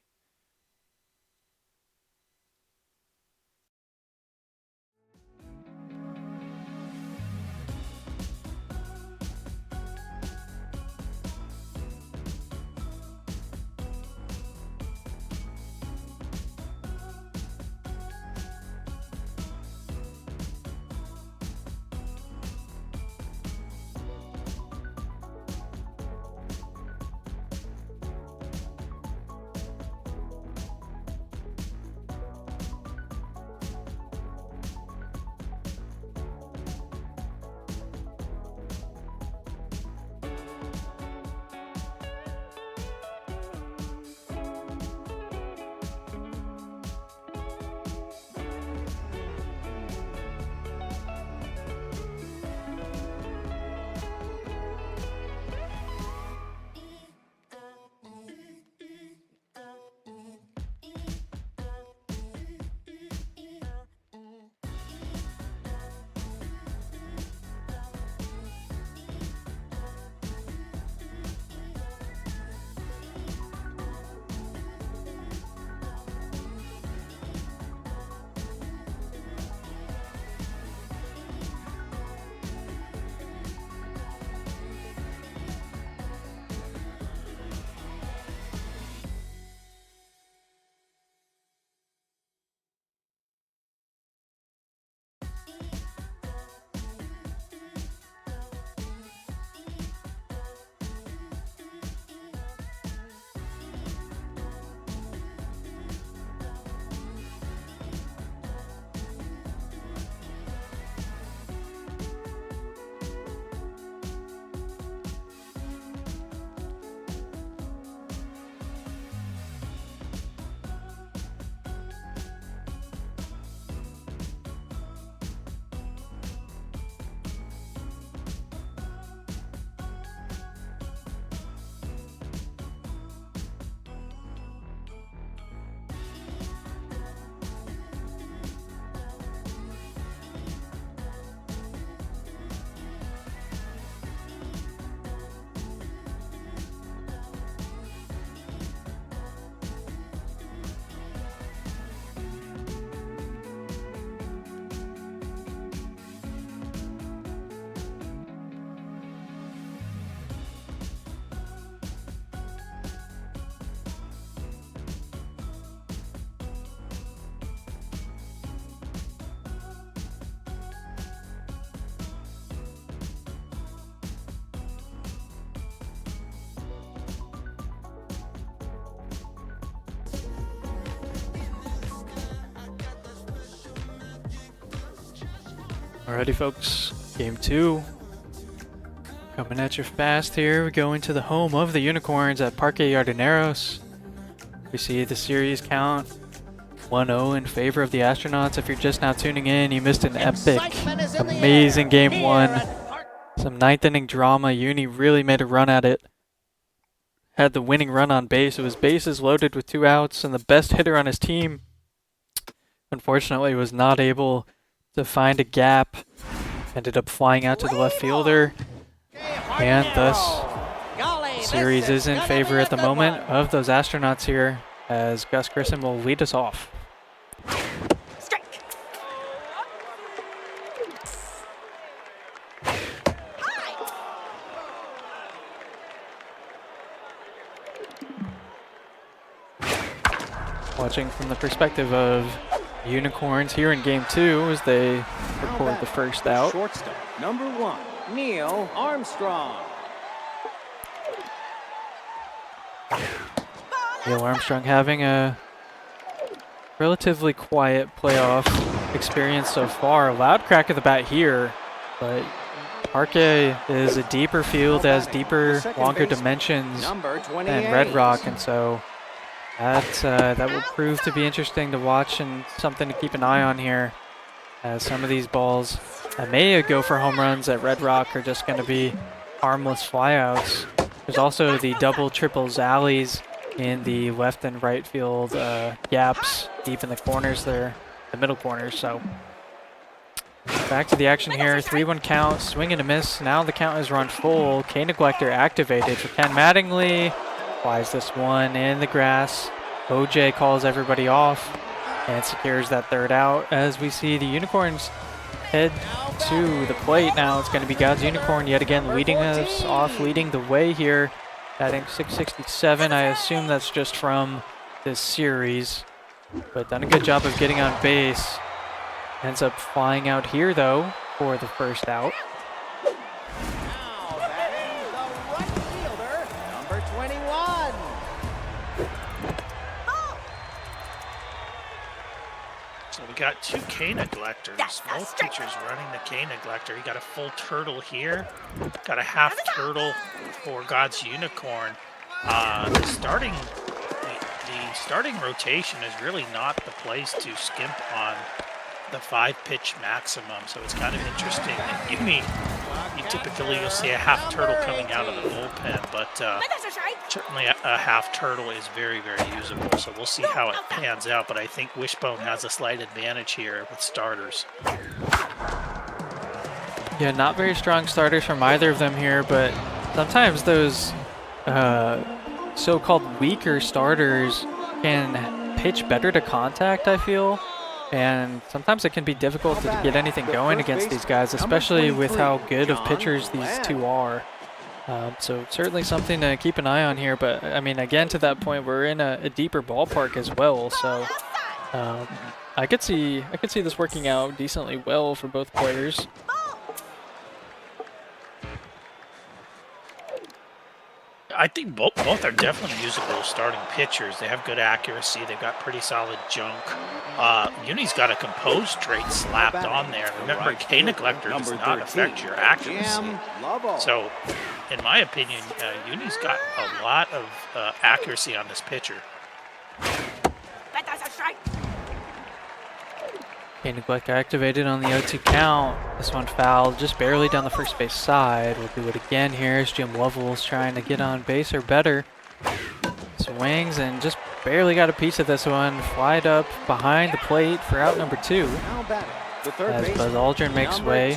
Alrighty, folks. Game two. Coming at you fast here. We go into the home of the Unicorns at Parque Yardineros. We see the series count 1-0 in favor of the Astronauts. If you're just now tuning in, you missed an epic, amazing game one. Some ninth inning drama. Uni really made a run at it. Had the winning run on base. It was bases loaded with 2 outs, and the best hitter on his team unfortunately was not able to find a gap. Ended up flying out to the left fielder, and thus series is in favor at the moment of those Astronauts here, as Gus Grissom will lead us off. Watching from the perspective of Unicorns here in game 2 as they record the first out. Shortstop, number 1, Neil Armstrong. Neil Armstrong having a relatively quiet playoff experience so far. Loud crack of the bat here, but Parque is a deeper field, has deeper, longer dimensions than Red Rock, and so that will prove to be interesting to watch and something to keep an eye on here, as some of these balls that may go for home runs at Red Rock are just going to be harmless flyouts. There's also the double, triples, alleys in the left and right field gaps deep in the corners there, the middle corners. So back to the action here. 3-1 count, swing and a miss. Now the count is run full. K Neglector activated for Ken Mattingly. Flies this one in the grass. OJ calls everybody off and secures that third out, as we see the Unicorns head to the plate. Now it's going to be God's Unicorn yet again leading us off, leading the way here, batting 667. I assume that's just from this series, but done a good job of getting on base. Ends up flying out here though for the first out. Now batting the right fielder, number 21. So we got 2 K Neglectors. Both pitchers running the K Neglector. You got a full turtle here. Got a half turtle for God's Unicorn. The starting rotation is really not the place to skimp on the 5-pitch maximum. So it's kind of interesting. You'll see a half turtle coming out of the bullpen, but certainly a half turtle is very, very usable. So we'll see how it pans out, but I think Wishbone has a slight advantage here with starters. Yeah, not very strong starters from either of them here, but sometimes those so-called weaker starters can pitch better to contact, I feel. And sometimes it can be difficult to get anything going against these guys, especially with how good of pitchers these two are. So certainly something to keep an eye on here. But I mean, again, to that point, we're in a deeper ballpark as well. So I could see this working out decently well for both players. I think both are definitely usable starting pitchers. They have good accuracy. They've got pretty solid junk. Uni's got a composed trait slapped on there. Remember, K Neglector does not affect your accuracy. So, in my opinion, Uni's got a lot of accuracy on this pitcher. K Neglector activated on the 0-2 count. This one fouled just barely down the first base side. We'll do it again here as Jim Lovell's trying to get on base or better. Swings and just barely got a piece of this one. Flied up behind the plate for out number 2. As Buzz Aldrin makes way.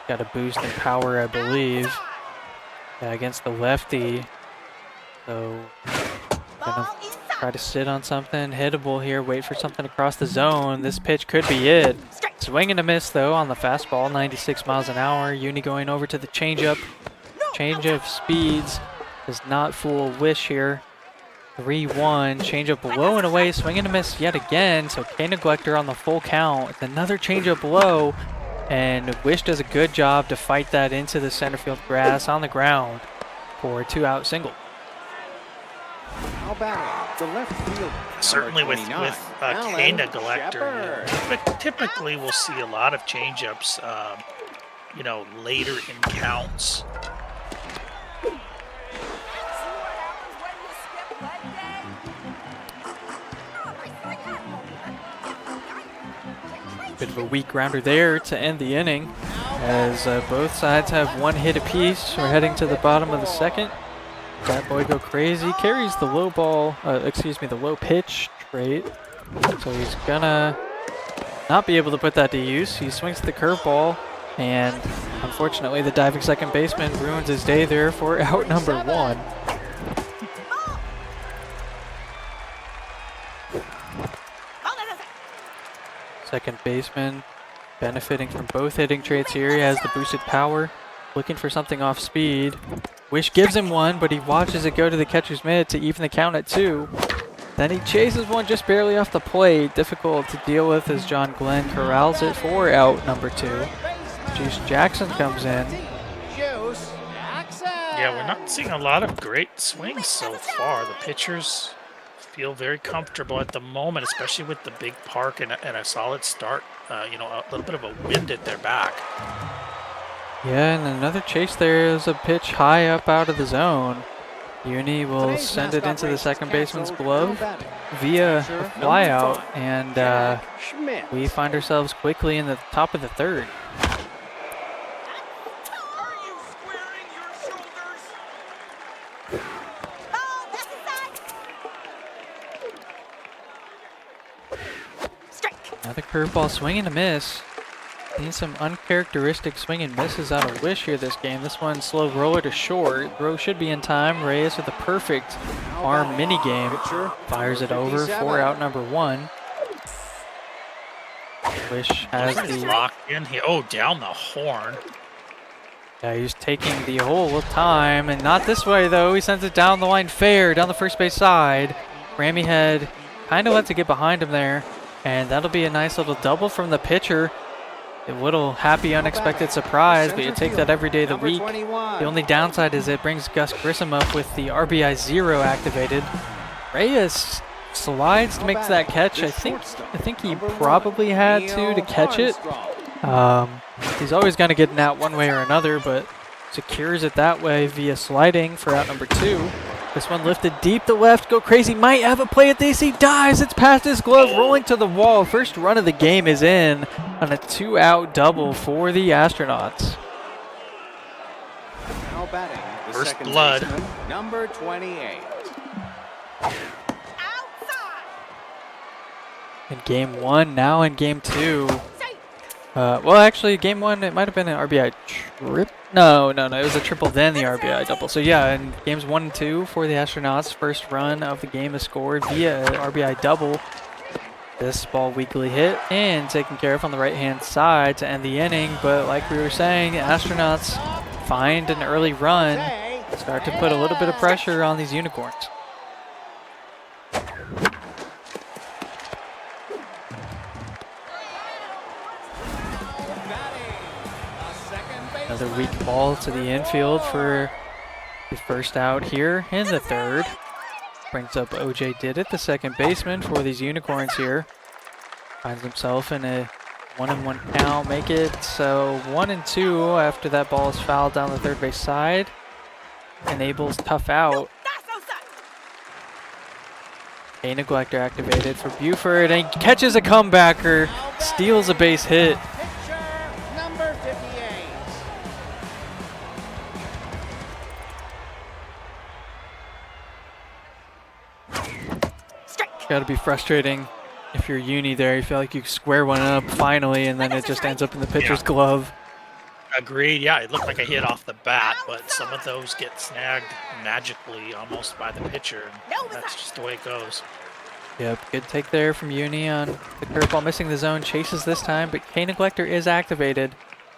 Got a boost in power, I believe, against the lefty. So gonna try to sit on something hittable here, wait for something across the zone. This pitch could be it. Swing and a miss though on the fastball, 96 miles an hour. Uni going over to the changeup. Change of speeds does not fool Wish here. 3-1, changeup low and away, swing and a miss yet again. So K Neglector on the full count. It's another changeup low, and Wish does a good job to fight that into the center field grass on the ground for a 2-out single. How about the left field? Certainly with K Neglector, typically we'll see a lot of changeups, later in counts. Bit of a weak grounder there to end the inning, as both sides have one hit apiece. We're heading to the bottom of the second. That boy go crazy, carries the low pitch trait. So he's gonna not be able to put that to use. He swings the curveball, and unfortunately the diving second baseman ruins his day there for out number 1. Second baseman benefiting from both hitting traits here. He has the boosted power, looking for something off speed. Wish gives him one, but he watches it go to the catcher's mitt to even the count at 2. Then he chases one just barely off the plate. Difficult to deal with as John Glenn corrals it for out number 2. Juice Jackson comes in. Yeah, we're not seeing a lot of great swings so far. The pitchers feel very comfortable at the moment, especially with the big park and a solid start. You know, a little bit of a wind at their back. Yeah, and another chase there is a pitch high up out of the zone. Uni will send it into the second baseman's glove via a flyout, and we find ourselves quickly in the top of the 3rd. Another curveball, swing and a miss. Need some uncharacteristic swing and misses out of Wish here this game. This one slow roller to short. Throw should be in time. Reyes with a perfect arm mini game. Fires it over for out number 1. Wish has the lock in here. Oh, down the horn. Yeah, he's taking the whole time, and not this way though. He sends it down the line fair, down the first base side. Rammy Head kind of lets it get behind him there, and that'll be a nice little double from the pitcher. A little happy, unexpected surprise, but you take that every day of the week. The only downside is it brings Gus Grissom up with the RBI 0 activated. Reyes slides to make that catch. I think he probably had to catch it. He's always going to get an out one way or another, but secures it that way via sliding for out number 2. This one lifted deep to left, go crazy, might have a play at the AC, dives, it's past his glove, rolling to the wall. First run of the game is in on a 2-out double for the Astronauts. Now batting, the First second blood. baseman, number 28. In game 1, now in game 2. Well, actually, game 1, it might have been an RBI trip. No, it was a triple, then the RBI double. So yeah, in games 1 and 2 for the Astronauts, first run of the game is scored via RBI double. This ball weakly hit and taken care of on the right-hand side to end the inning. But like we were saying, Astronauts find an early run, start to put a little bit of pressure on these Unicorns. Another weak ball to the infield for the first out here in the 3rd. Brings up OJ Didit, the second baseman for these Unicorns here. Finds himself in a 1-1 count. Make it so 1-2 after that ball is fouled down the third base side. Enables tough out. A neglector activated for Buford, and he catches a comebacker, steals a base hit. Number 58. Gotta be frustrating if you're Uni there. You feel like you square one up finally, and then it just ends up in the pitcher's glove. Agreed. Yeah, it looked like a hit off the bat, but some of those get snagged magically almost by the pitcher. And that's just the way it goes. Yep, good take there from Uni on the curveball, missing the zone. Chases this time, but K neglector is activated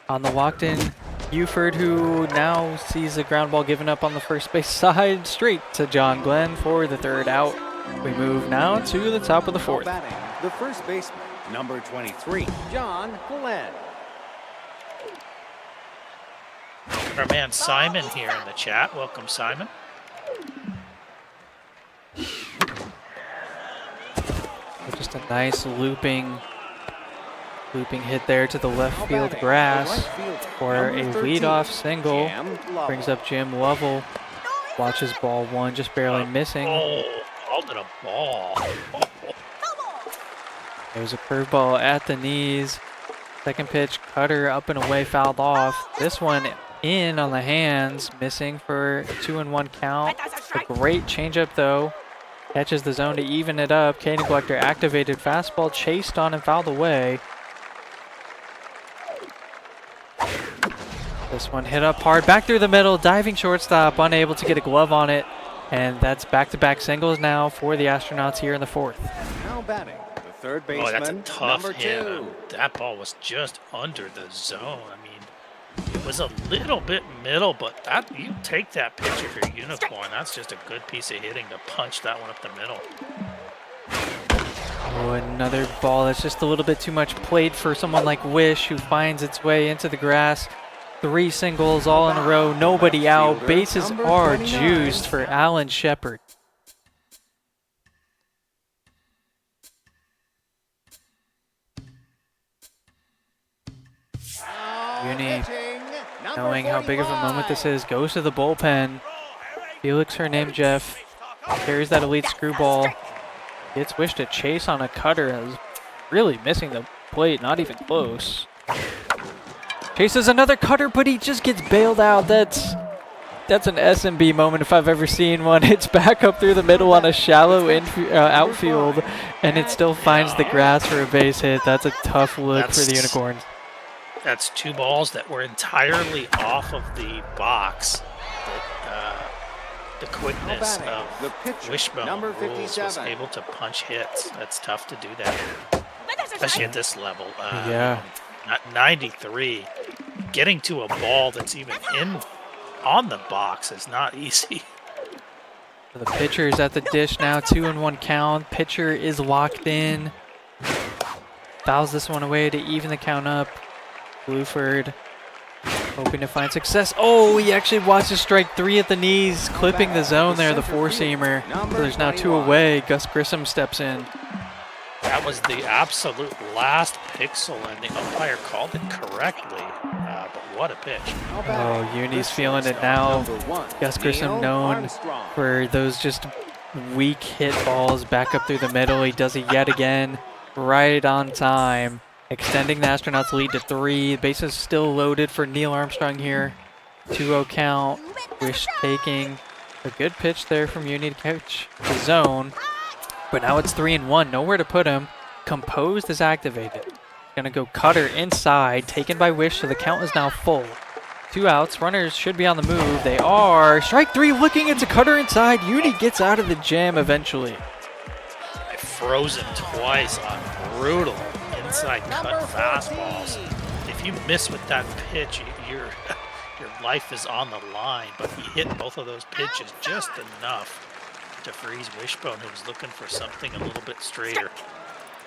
on the walked-in Buford, who now sees the ground ball given up on the first base side, straight to John Glenn for the 3rd out. We move now to the top of the 4th. Batting, the first baseman, number 23, John Glenn. Our man Simon here in the chat. Welcome, Simon. Just a nice looping hit there to the left field grass for a leadoff single. Brings up Jim Lovell. Watches ball 1, just barely missing. Oh, called it a ball. There's a curveball at the knees. Second pitch, cutter up and away, fouled off. This one in on the hands, missing for a 2-1 count. A great changeup though Catches the zone to even it up. K Neglector activated. Fastball chased on and fouled away. This one hit up hard. Back through the middle. Diving shortstop. Unable to get a glove on it. And that's back-to-back singles now for the Astronauts here in the 4th. Now batting, the third baseman, Oh, that's a tough number hit. 2. That ball was just under the zone. I mean, it was a little bit middle, but that you take that pitch if you're Unicorn. That's just a good piece of hitting to punch that one up the middle. Oh, another ball that's just a little bit too much played for someone like Wish, who finds its way into the grass. 3 singles all in a row, nobody out. Bases are juiced for Alan Shepard. Uni, knowing how big of a moment this is, goes to the bullpen. Felix Hernandez carries that elite screwball. Gets Wish to chase on a cutter. Is really missing the plate, not even close. Chases another cutter, but he just gets bailed out. That's an SMB moment if I've ever seen one. It's back up through the middle on a shallow outfield, and it still finds the grass for a base hit. That's a tough look for the Unicorns. That's 2 balls that were entirely off of the box. The quickness of WishboneRulz was able to punch hits. That's tough to do that, especially at this level. Yeah. 93, getting to a ball that's even on the box is not easy. The pitcher is at the dish now, 2-1 count. Pitcher is locked in. Fouls this one away to even the count up. Bluford hoping to find success. Oh, he actually watches strike 3 at the knees, clipping the zone there, the 4-seamer. So there's now 2 away. Gus Grissom steps in. That was the absolute last pixel, and the umpire called it correctly. But what a pitch. Oh, Uni's feeling it now. Gus Grissom known for those just weak hit balls back up through the middle. He does it yet again, right on time, extending the Astronauts' lead to 3. Bases still loaded for Neil Armstrong here. 2-0 count. Wish taking a good pitch there from Uni to catch the zone. But now it's 3-1, nowhere to put him. Composed is activated. Gonna go cutter inside, taken by Wish, so the count is now full. 2 outs, runners should be on the move. They are. Strike 3, looking, it's a cutter inside. Uni gets out of the jam eventually. I froze him twice on brutal inside cut fastballs. If you miss with that pitch, your life is on the line, but he hit both of those pitches just enough to freeze Wishbone, who was looking for something a little bit straighter.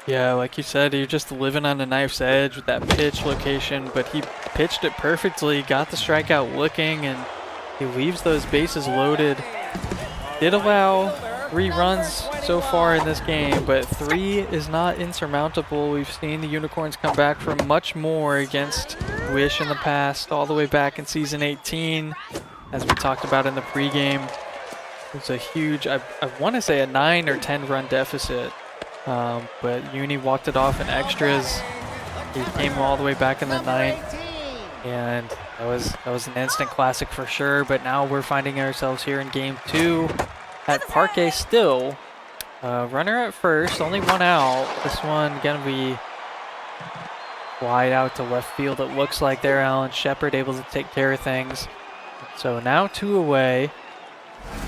Yeah, like you said, you're just living on a knife's edge with that pitch location, but he pitched it perfectly, got the strikeout looking, and he leaves those bases loaded. Did allow 3 runs so far in this game, but 3 is not insurmountable. We've seen the Unicorns come back from much more against Wish in the past, all the way back in Season 18, as we talked about in the pregame. It's a huge, I want to say a 9 or 10 run deficit, but Uni walked it off in extras. He came all the way back in the 9th, and that was an instant classic for sure. But now we're finding ourselves here in Game 2 at Parque still. Runner at first, only 1 out. This one gonna be wide out to left field. It looks like there, Alan Shepard able to take care of things. So now 2 away,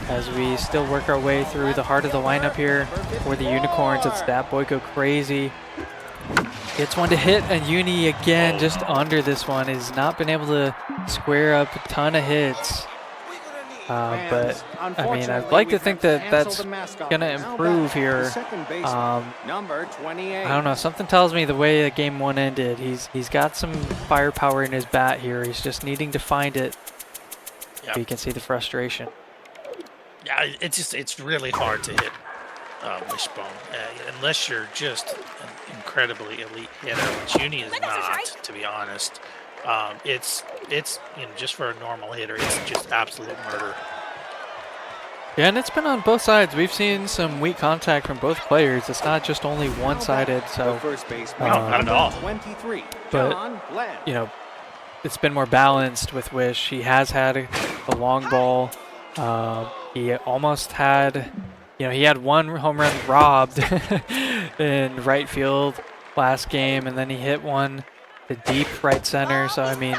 as we still work our way through the heart of the lineup here for the Unicorns. It's that boy go crazy. Gets one to hit, and Uni again just under this one. Has not been able to square up a ton of hits. But I mean, I'd like to think that that's gonna improve here. I don't know, something tells me the way that Game 1 ended, he's got some firepower in his bat here. He's just needing to find it. Yep. You can see the frustration. Yeah, it's really hard to hit Wishbone unless you're just an incredibly elite hitter, which Uni is not, to be honest. It's just for a normal hitter, it's just absolute murder. Yeah, and it's been on both sides. We've seen some weak contact from both players. It's not just only one-sided. So no, not at all. But you know, it's been more balanced with Wish. He has had a long ball. He almost had you know, he had one home run robbed in right field last game, and then he hit one to deep right center. So I mean,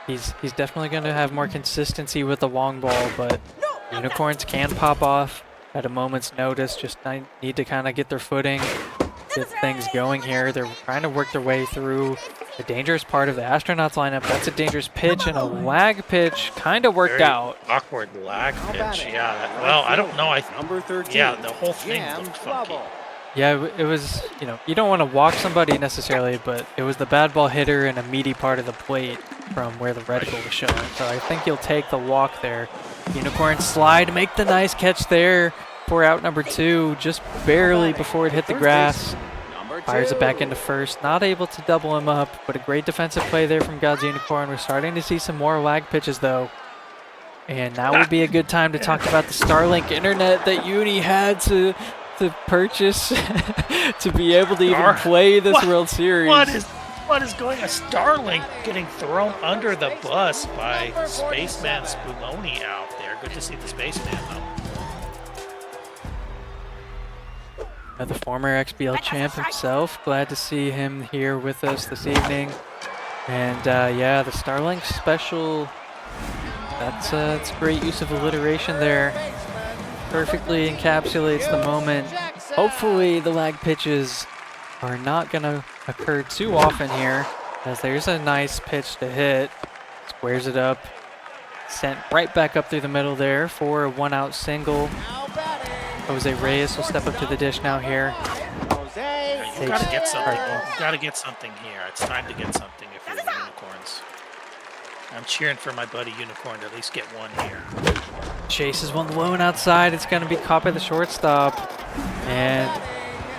he's definitely going to have more consistency with the long ball, but Unicorns can pop off at a moment's notice. Just need to kind of get their footing, get things going here. They're trying to work their way through the dangerous part of the Astronauts lineup. That's a dangerous pitch, and a lag pitch kind of worked out. Awkward lag pitch, yeah. Well, I don't know. Number 13. Yeah, the whole thing looked funky. Yeah, it was, you know, you don't want to walk somebody necessarily, but it was the bad ball hitter and a meaty part of the plate from where the reticle was showing. So I think you'll take the walk there. Unicorn slide, make the nice catch there for out number 2, just barely before it hit the grass. Fires it back into first, not able to double him up, but a great defensive play there from God's Unicorn. We're starting to see some more lag pitches though. And now would be a good time to talk about the Starlink internet that Uni had to purchase to be able to even play this World Series. What is going on? Starlink getting thrown under the bus by Spaceman Spumoni out there. Good to see the Spaceman though. The former XBL champ himself. Glad to see him here with us this evening. And yeah, the Starlink special, that's great use of alliteration there. Perfectly encapsulates the moment. Hopefully the lag pitches are not going to occur too often here, as there's a nice pitch to hit. Squares it up. Sent right back up through the middle there for a 1-out single. Jose Reyes will step up to the dish now here. You gotta get something. You gotta get something here. It's time to get something if you're the Unicorns. I'm cheering for my buddy Unicorn to at least get one here. Chases one low and outside. It's going to be caught by the shortstop. And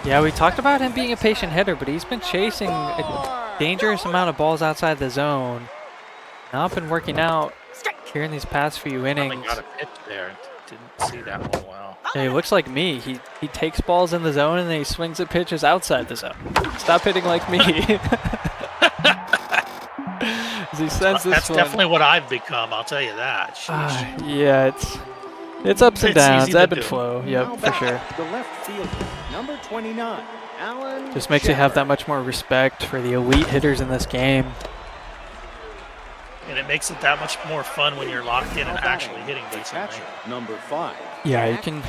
yeah, we talked about him being a patient hitter, but he's been chasing a dangerous amount of balls outside the zone. Not been working out here in these past few innings. Got a pitch there. Didn't see that one well. Hey, it looks like me. He takes balls in the zone and then he swings at pitches outside the zone. Stop hitting like me. He sends this That's one. definitely what I've become, I'll tell you that. Yeah, it's ups and downs, ebb and flow. Yep, Now for sure. The left fielder, number 29, Alan. Just makes you have that much more respect for the elite hitters in this game. And it makes it that much more fun when you're locked in and actually hitting decently. Number 5. Yeah, you can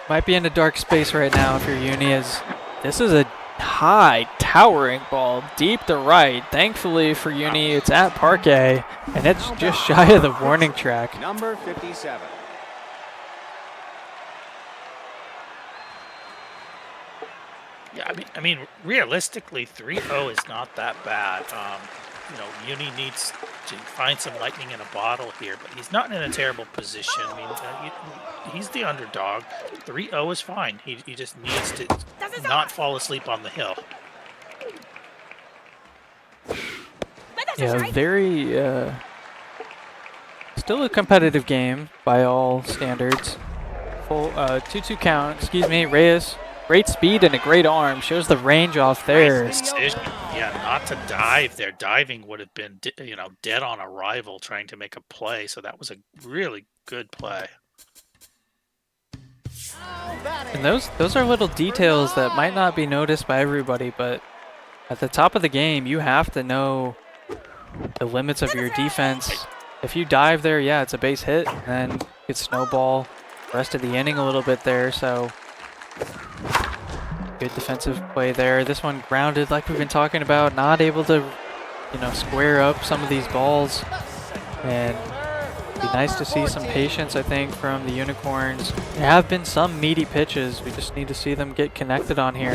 might be in a dark space right now if you're Uni, as this is a high towering ball deep to right. Thankfully for Uni, it's at Parquet, and it's just shy of the warning track. Number 57. Yeah, I mean, realistically, 3-0 is not that bad. You know, Uni needs to find some lightning in a bottle here, but he's not in a terrible position. I mean, he's the underdog. 3-0 is fine. He just needs to not fall asleep on the hill. Yeah, very still a competitive game by all standards. Full 2-2 count. Excuse me, Reyes. Great speed and a great arm. Shows the range off there. Nice decision. Yeah, not to dive there. Diving would have been, you know, dead on arrival trying to make a play. So that was a really good play. And those are little details that might not be noticed by everybody, but at the top of the game, you have to know the limits of your defense. If you dive there, yeah, it's a base hit, and then you could snowball the rest of the inning a little bit there. So good defensive play there. This one grounded like we've been talking about, not able to, you know, square up some of these balls. And it'd be nice to see some patience, I think, from the Unicorns. There have been some meaty pitches. We just need to see them get connected on here.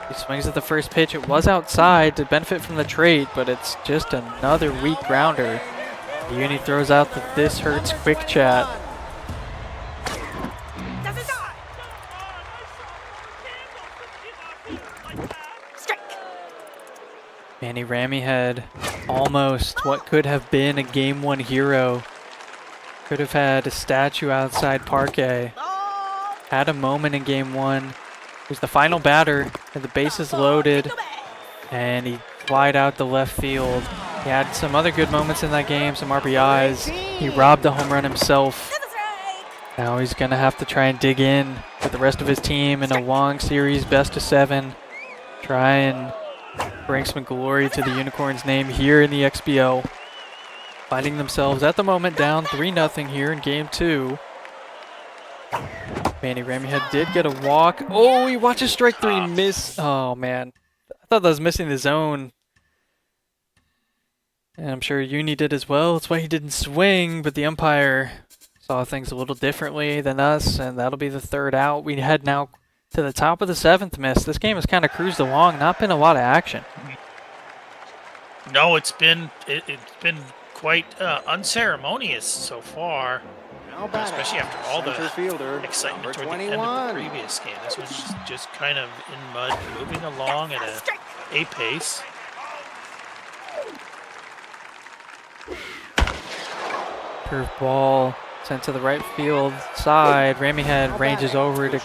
He swings at the first pitch. It was outside to benefit from the trade, but it's just another weak grounder. The Uni throws out the "this hurts" quick chat. Manny Ramyhead, almost what could have been a Game 1 hero. Could have had a statue outside Parquet. Had a moment in Game 1. He was the final batter, and the bases loaded, and he flied out to left field. He had some other good moments in that game, some RBIs. He robbed a home run himself. Now he's going to have to try and dig in with the rest of his team in a long series, best of 7. Try and bring some glory to the Unicorns' name here in the XBL. Finding themselves at the moment down 3-0 here in game 2. Manny Rameyhead did get a walk. Oh, he watches strike 3 miss. Oh, man. I thought that was missing the zone. And I'm sure Uni did as well. That's why he didn't swing, but the umpire saw things a little differently than us, and that'll be the 3rd out. We head now to the top of the 7th miss. This game has kind of cruised along, not been a lot of action. No, it's been quite unceremonious so far, especially after all the excitement toward the end of the previous game. This was just kind of in mud, moving along at a pace. Curveball sent to the right field side. Rameyhead ranges over to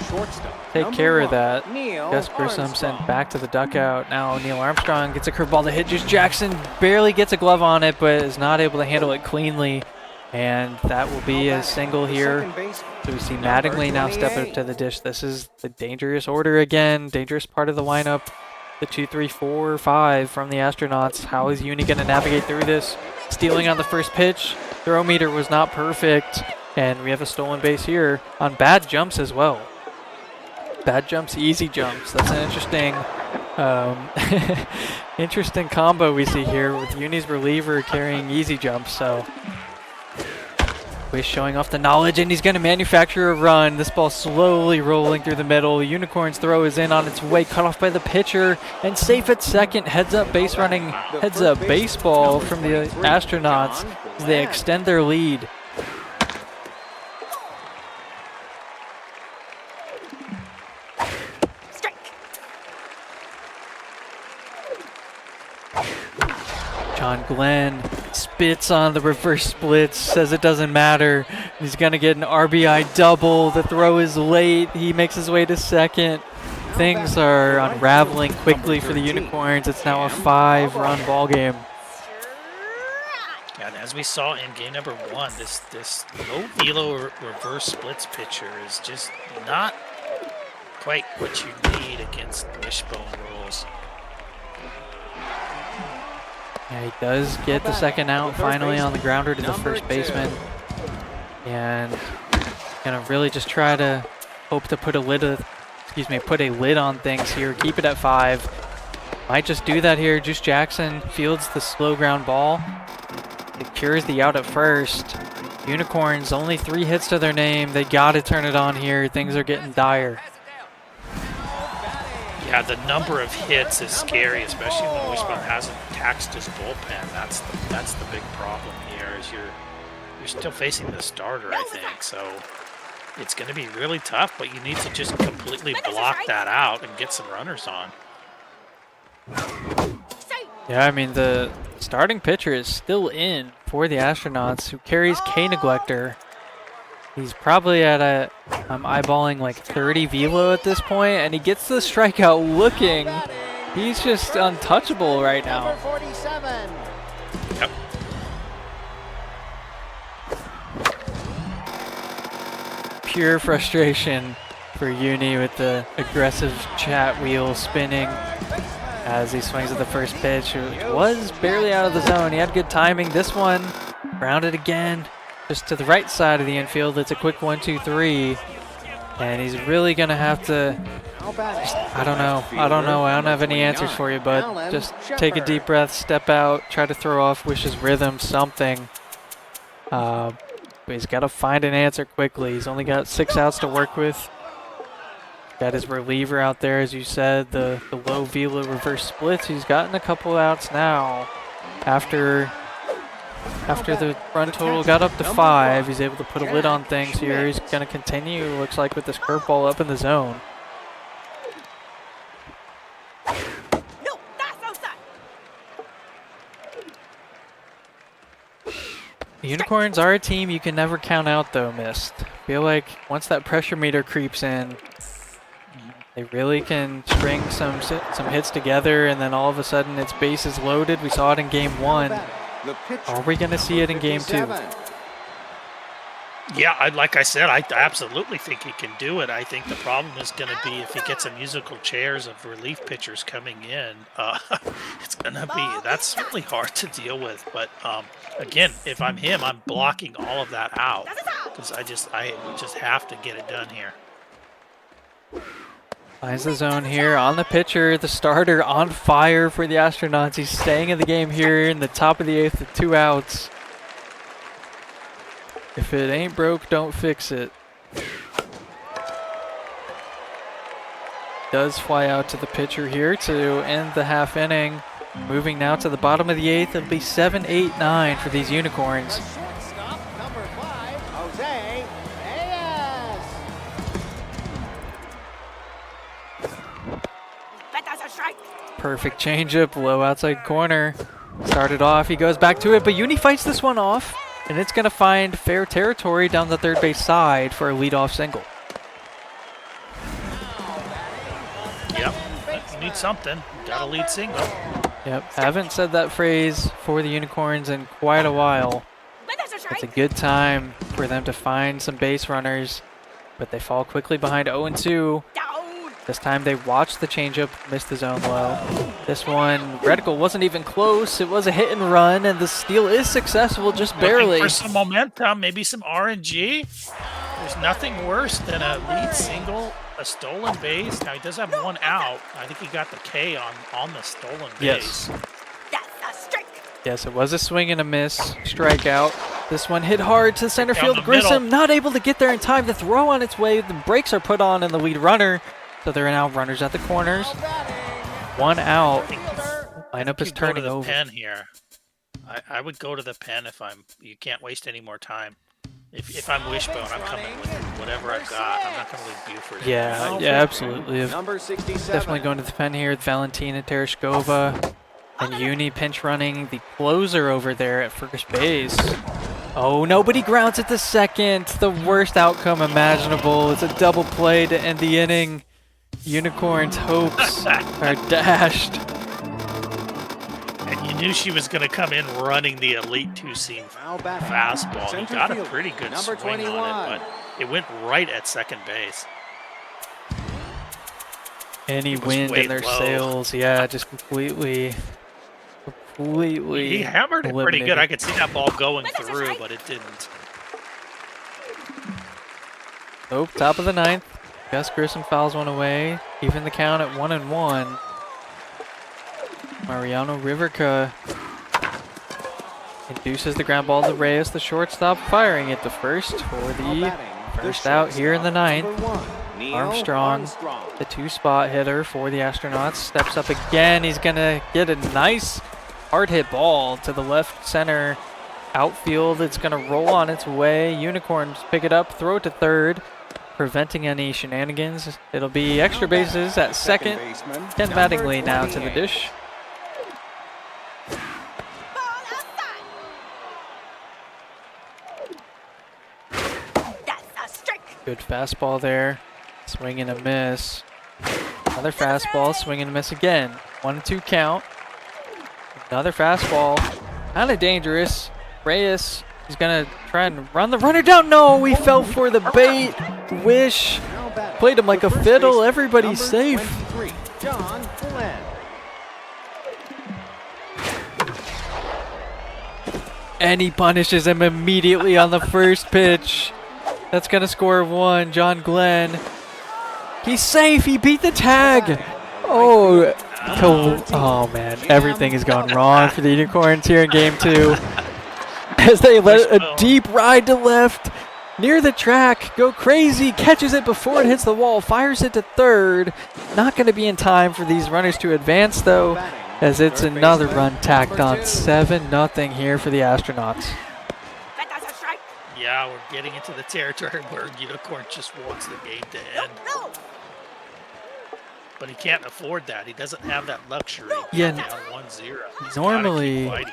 take care of that. Gus Grissom sent back to the dugout. Now Neil Armstrong gets a curveball to hit. Juice Jackson barely gets a glove on it, but is not able to handle it cleanly. And that will be a single here. So we see Mattingly now step up to the dish. This is the dangerous order again. Dangerous part of the lineup. The 2, 3, 4, 5 from the Astronauts. How is Uni going to navigate through this? Stealing on the first pitch. Throw meter was not perfect. And we have a stolen base here on bad jumps as well. Bad jumps, easy jumps. That's an interesting interesting combo we see here with Uni's reliever carrying easy jumps. So Wish showing off the knowledge, and he's going to manufacture a run. This ball slowly rolling through the middle. Unicorn's throw is in on its way, cut off by the pitcher, and safe at second. Heads up base running, heads up baseball from the Astronauts as they extend their lead. John Glenn spits on the reverse splits, says it doesn't matter. He's going to get an RBI double. The throw is late. He makes his way to second. Things are unraveling quickly for the Unicorns. It's now a 5-run ball game. Yeah, and as we saw in game number 1, this low velo reverse splits pitcher is just not quite what you need against WishboneRulz. Yeah, he does get the second out finally on the grounder to the first baseman. And gonna really just try to hope to put a lid on things here, keep it at 5. Might just do that here. Juice Jackson fields the slow ground ball. Secures the out at first. Unicorns, only 3 hits to their name. They gotta turn it on here. Things are getting dire. Yeah, the number of hits is scary, especially when Wishbone hasn't taxed his bullpen. That's the big problem here. Is you're still facing the starter, I think. So it's going to be really tough, but you need to just completely block that out and get some runners on. Yeah, I mean, the starting pitcher is still in for the Astronauts, who carries K-Neglector. He's probably at I'm eyeballing like 30 velo at this point, and he gets the strikeout looking. He's just untouchable right now. Yep. Pure frustration for Uni with the aggressive chat wheel spinning as he swings at the first pitch. It was barely out of the zone. He had good timing. This one grounded again. Just to the right side of the infield. It's a quick 1-2-3, and he's really gonna have to. I don't know. I don't have any answers for you, but just take a deep breath, step out, try to throw off Wish's rhythm, something. But he's got to find an answer quickly. He's only got 6 outs to work with. Got his reliever out there, as you said, the low velo reverse splits. He's gotten a couple outs now after the run total got up to 5, he's able to put a lid on things here. He's going to continue, looks like, with this curveball up in the zone. The Unicorns are a team you can never count out, though, Mist. I feel like once that pressure meter creeps in, they really can string some hits together, and then all of a sudden it's bases loaded. We saw it in game 1. Are we going to see it in game 2? Yeah, like I said, I absolutely think he can do it. I think the problem is going to be if he gets a musical chairs of relief pitchers coming in, it's going to be, that's really hard to deal with. But again, if I'm him, I'm blocking all of that out because I just have to get it done here. Finds the zone here on the pitcher, the starter on fire for the Astronauts. He's staying in the game here in the top of the 8th with 2 outs. If it ain't broke, don't fix it. Does fly out to the pitcher here to end the half inning. Moving now to the bottom of the 8th, it'll be 7, 8, 9 for these Unicorns. Shortstop, number 5, Jose Reyes. Perfect changeup, low outside corner. Started off, he goes back to it, but Uni fights this one off. And it's going to find fair territory down the third base side for a leadoff single. Yep, you need something. Got a lead single. Yep, haven't said that phrase for the Unicorns in quite a while. It's a good time for them to find some base runners, but they fall quickly behind 0-2. This time they watched the changeup, missed the zone low. This one, reticle wasn't even close. It was a hit and run, and the steal is successful, just barely. Looking for some momentum, maybe some RNG. There's nothing worse than a lead single, a stolen base. Now he does have 1 out. I think he got the K on the stolen base. Yes. Yes, it was a swing and a miss. Strikeout. This one hit hard to center field. Grissom not able to get there in time. The throw on its way. The brakes are put on, and the lead runner. So there are now runners at the corners. 1 out. Lineup is turning over. Pen here. I would go to the pen if you can't waste any more time. If I'm Wishbone, I'm coming with whatever I've got. I'm not going to leave Buford. Yeah, absolutely. Definitely going to the pen here with Valentina Tereshkova and Uni pinch running the closer over there at first base. Oh, nobody grounds at the second. The worst outcome imaginable. It's a double play to end the inning. Unicorn's hopes are dashed. And you knew she was going to come in running the elite 2-seam fastball. He got a pretty good swing on it, but it went right at second base. Any wind in their sails, yeah, just completely. He hammered it pretty good. I could see that ball going through, but it didn't. Oh, top of the 9th. Gus Grissom fouls one away. Even the count at 1-1. Mariano Riverca induces the ground ball to Reyes, the shortstop, firing it to first for the first out here in the 9th. Armstrong, the 2-spot hitter for the Astronauts, steps up again. He's going to get a nice hard hit ball to the left center outfield. It's going to roll on its way. Unicorns pick it up, throw it to third, preventing any shenanigans. It'll be extra bases at second. Ken Mattingly now to the dish. Good fastball there. Swing and a miss. Another fastball, swing and a miss again. 1-2 count. Another fastball. Kind of dangerous. Reyes is going to try and run the runner down. No, he fell for the bait. Wish played him like a fiddle. Everybody's safe. And he punishes him immediately on the first pitch. That's going to score 1. John Glenn. He's safe. He beat the tag. Oh, man. Everything is going wrong for the Unicorns here in Game 2. As they let a deep ride to left near the track go crazy. Catches it before it hits the wall. Fires it to third. Not going to be in time for these runners to advance, though, as it's another run tacked on. 7-0 here for the Astronauts. Yeah, we're getting into the territory where Unicorn just wants the game to end. But he can't afford that. He doesn't have that luxury. Yeah, down 1-0.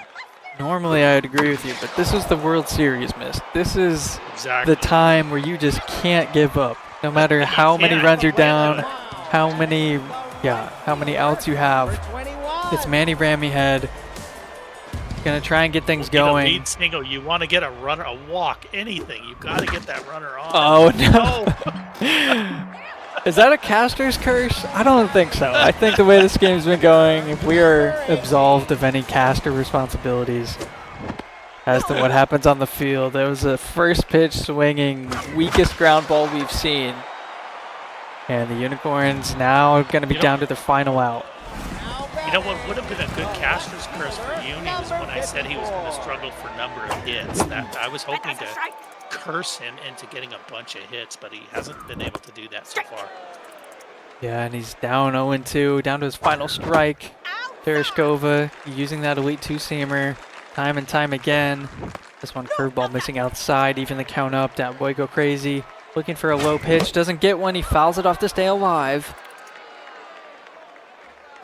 Normally I'd agree with you, but this is the World Series, miss. This is the time where you just can't give up. No matter how many runs you're down, how many outs you have. It's Manny Rameyhead. Gonna try and get things Be the going. lead single. You want to get a runner, a walk, anything. You got to get that runner on. Oh no! Is that a caster's curse? I don't think so. I think the way this game's been going, we are absolved of any caster responsibilities as to what happens on the field. That was a first pitch swinging, weakest ground ball we've seen. And the Unicorns now going to be down to their final out. You know what would have been a good caster's curse for Uni was when I said he was going to struggle for number of hits. That I was hoping to curse him into getting a bunch of hits, but he hasn't been able to do that so far. Yeah, and he's down 0-2, down to his final strike. Tereshkova using that elite two-seamer time and time again. This one curveball missing outside, even the count up. That boy go crazy. Looking for a low pitch, doesn't get one. He fouls it off to stay alive.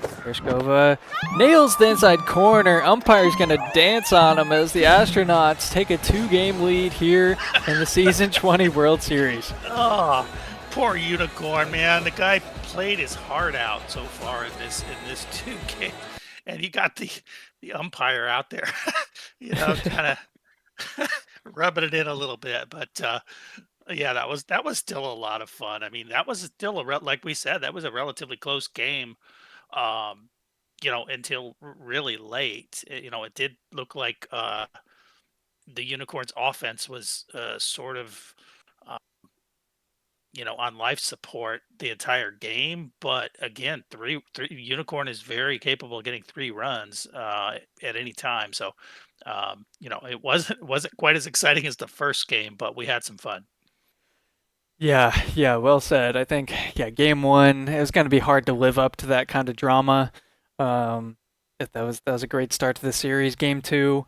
Tereshkova nails the inside corner. Umpire's going to dance on him as the Astronauts take a 2-game lead here in the Season 20 World Series. Oh, poor Unicorn, man. The guy played his heart out so far in this 2 game, and you got the umpire out there, kind of rubbing it in a little bit. But yeah, that was still a lot of fun. I mean, that was still like we said, that was a relatively close game. Until really late. It did look like the Unicorns' offense was sort of, on life support the entire game. But again, three Unicorn is very capable of getting 3 runs at any time. So, it wasn't quite as exciting as the first game, but we had some fun. Yeah, well said. I think, game 1, it was going to be hard to live up to that kind of drama. That was a great start to the series. Game 2,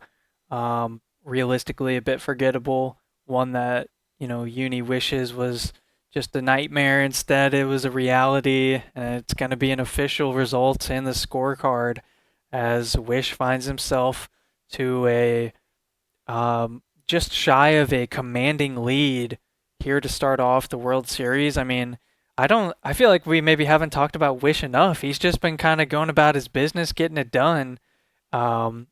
realistically a bit forgettable. One that, Uni wishes was just a nightmare. Instead, it was a reality, and it's going to be an official result in the scorecard as Wish finds himself to a just shy of a commanding lead here to start off the World Series. I mean, I feel like we maybe haven't talked about Wish enough. He's just been kind of going about his business, getting it done. Game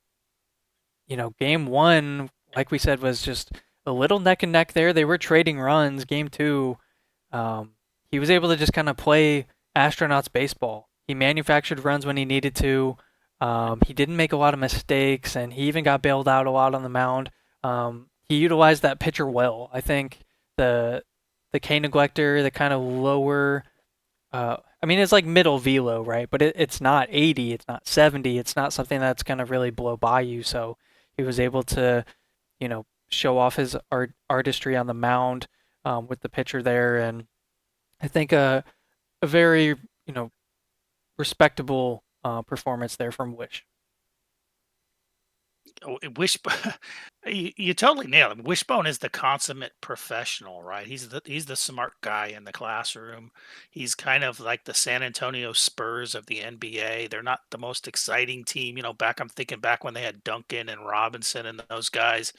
1, like we said, was just a little neck and neck there. They were trading runs. Game 2, he was able to just kind of play Astronauts baseball. He manufactured runs when he needed to. He didn't make a lot of mistakes, and he even got bailed out a lot on the mound. He utilized that pitcher well. I think the K neglector, the kind of lower, it's like middle velo, right? But it's not 80, it's not 70, it's not something that's going to really blow by you. So he was able to, show off his artistry on the mound with the pitcher there. And I think a very, respectable performance there from Wish. You totally nailed him. Wishbone is the consummate professional, right? He's the smart guy in the classroom. He's kind of like the San Antonio Spurs of the NBA. They're not the most exciting team. I'm thinking back when they had Duncan and Robinson and those guys.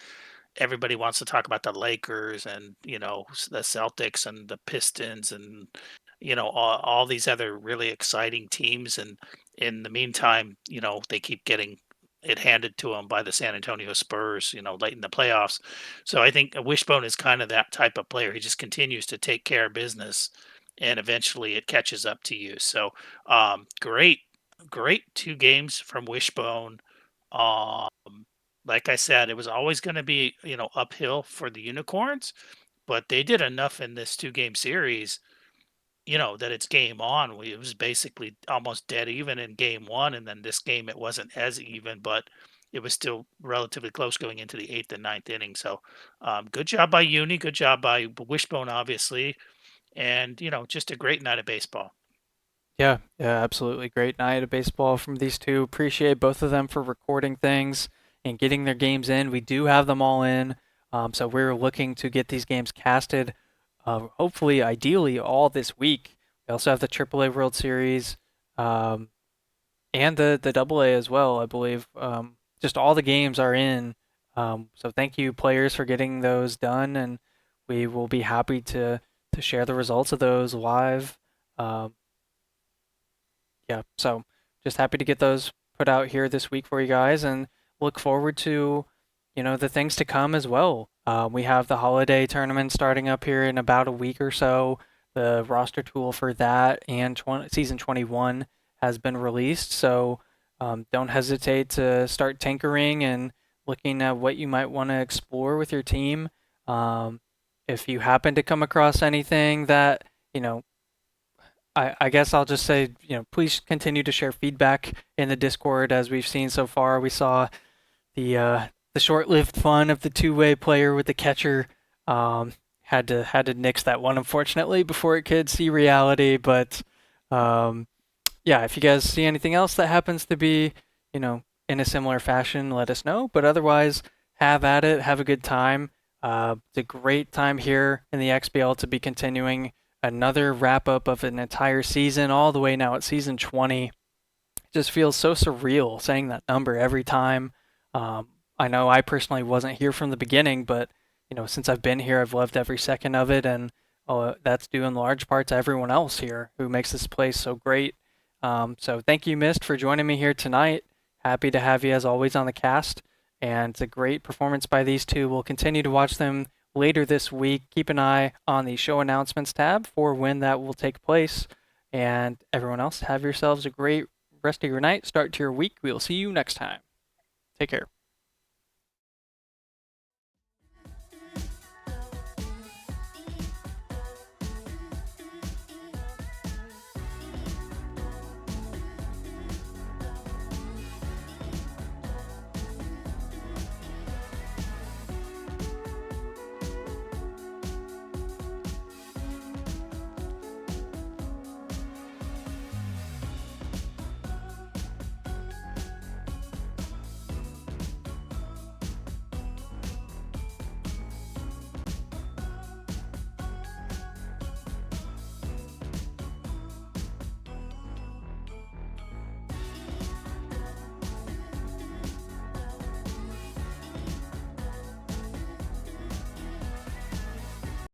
Everybody wants to talk about the Lakers and, the Celtics and the Pistons and, all these other really exciting teams. And in the meantime, they keep getting it handed to him by the San Antonio Spurs, late in the playoffs. So I think Wishbone is kind of that type of player. He just continues to take care of business, and eventually it catches up to you. So great 2 games from Wishbone. Like I said, it was always going to be, uphill for the Unicorns, but they did enough in this 2-game series, that it's game on. It was basically almost dead even in game 1, and then this game it wasn't as even, but it was still relatively close going into the 8th and 9th inning. So good job by Uni, good job by Wishbone, obviously, and just a great night of baseball. Yeah, absolutely great night of baseball from these two. Appreciate both of them for recording things and getting their games in. We do have them all in, so we're looking to get these games casted. Hopefully, ideally, all this week. We also have the AAA World Series and the AA as well, I believe. Just all the games are in. So thank you, players, for getting those done, and we will be happy to share the results of those live. So just happy to get those put out here this week for you guys. And look forward to, the things to come as well. We have the holiday tournament starting up here in about a week or so. The roster tool for that and season 21 has been released, so don't hesitate to start tinkering and looking at what you might want to explore with your team. If you happen to come across anything that, I guess I'll just say, please continue to share feedback in the Discord. As we've seen so far, we saw the short-lived fun of the two-way player with the catcher. Had to nix that one, unfortunately, before it could see reality. But yeah, if you guys see anything else that happens to be, in a similar fashion, let us know. But otherwise, have at it, have a good time. It's a great time here in the XBL to be continuing another wrap-up of an entire season, all the way now at season 20. It just feels so surreal saying that number every time. I know I personally wasn't here from the beginning, but since I've been here, I've loved every second of it, and that's due in large part to everyone else here who makes this place so great. So thank you, Mist, for joining me here tonight. Happy to have you as always on the cast, and it's a great performance by these two. We'll continue to watch them later this week. Keep an eye on the show announcements tab for when that will take place. And everyone else, have yourselves a great rest of your night, start to your week. We'll see you next time. Take care.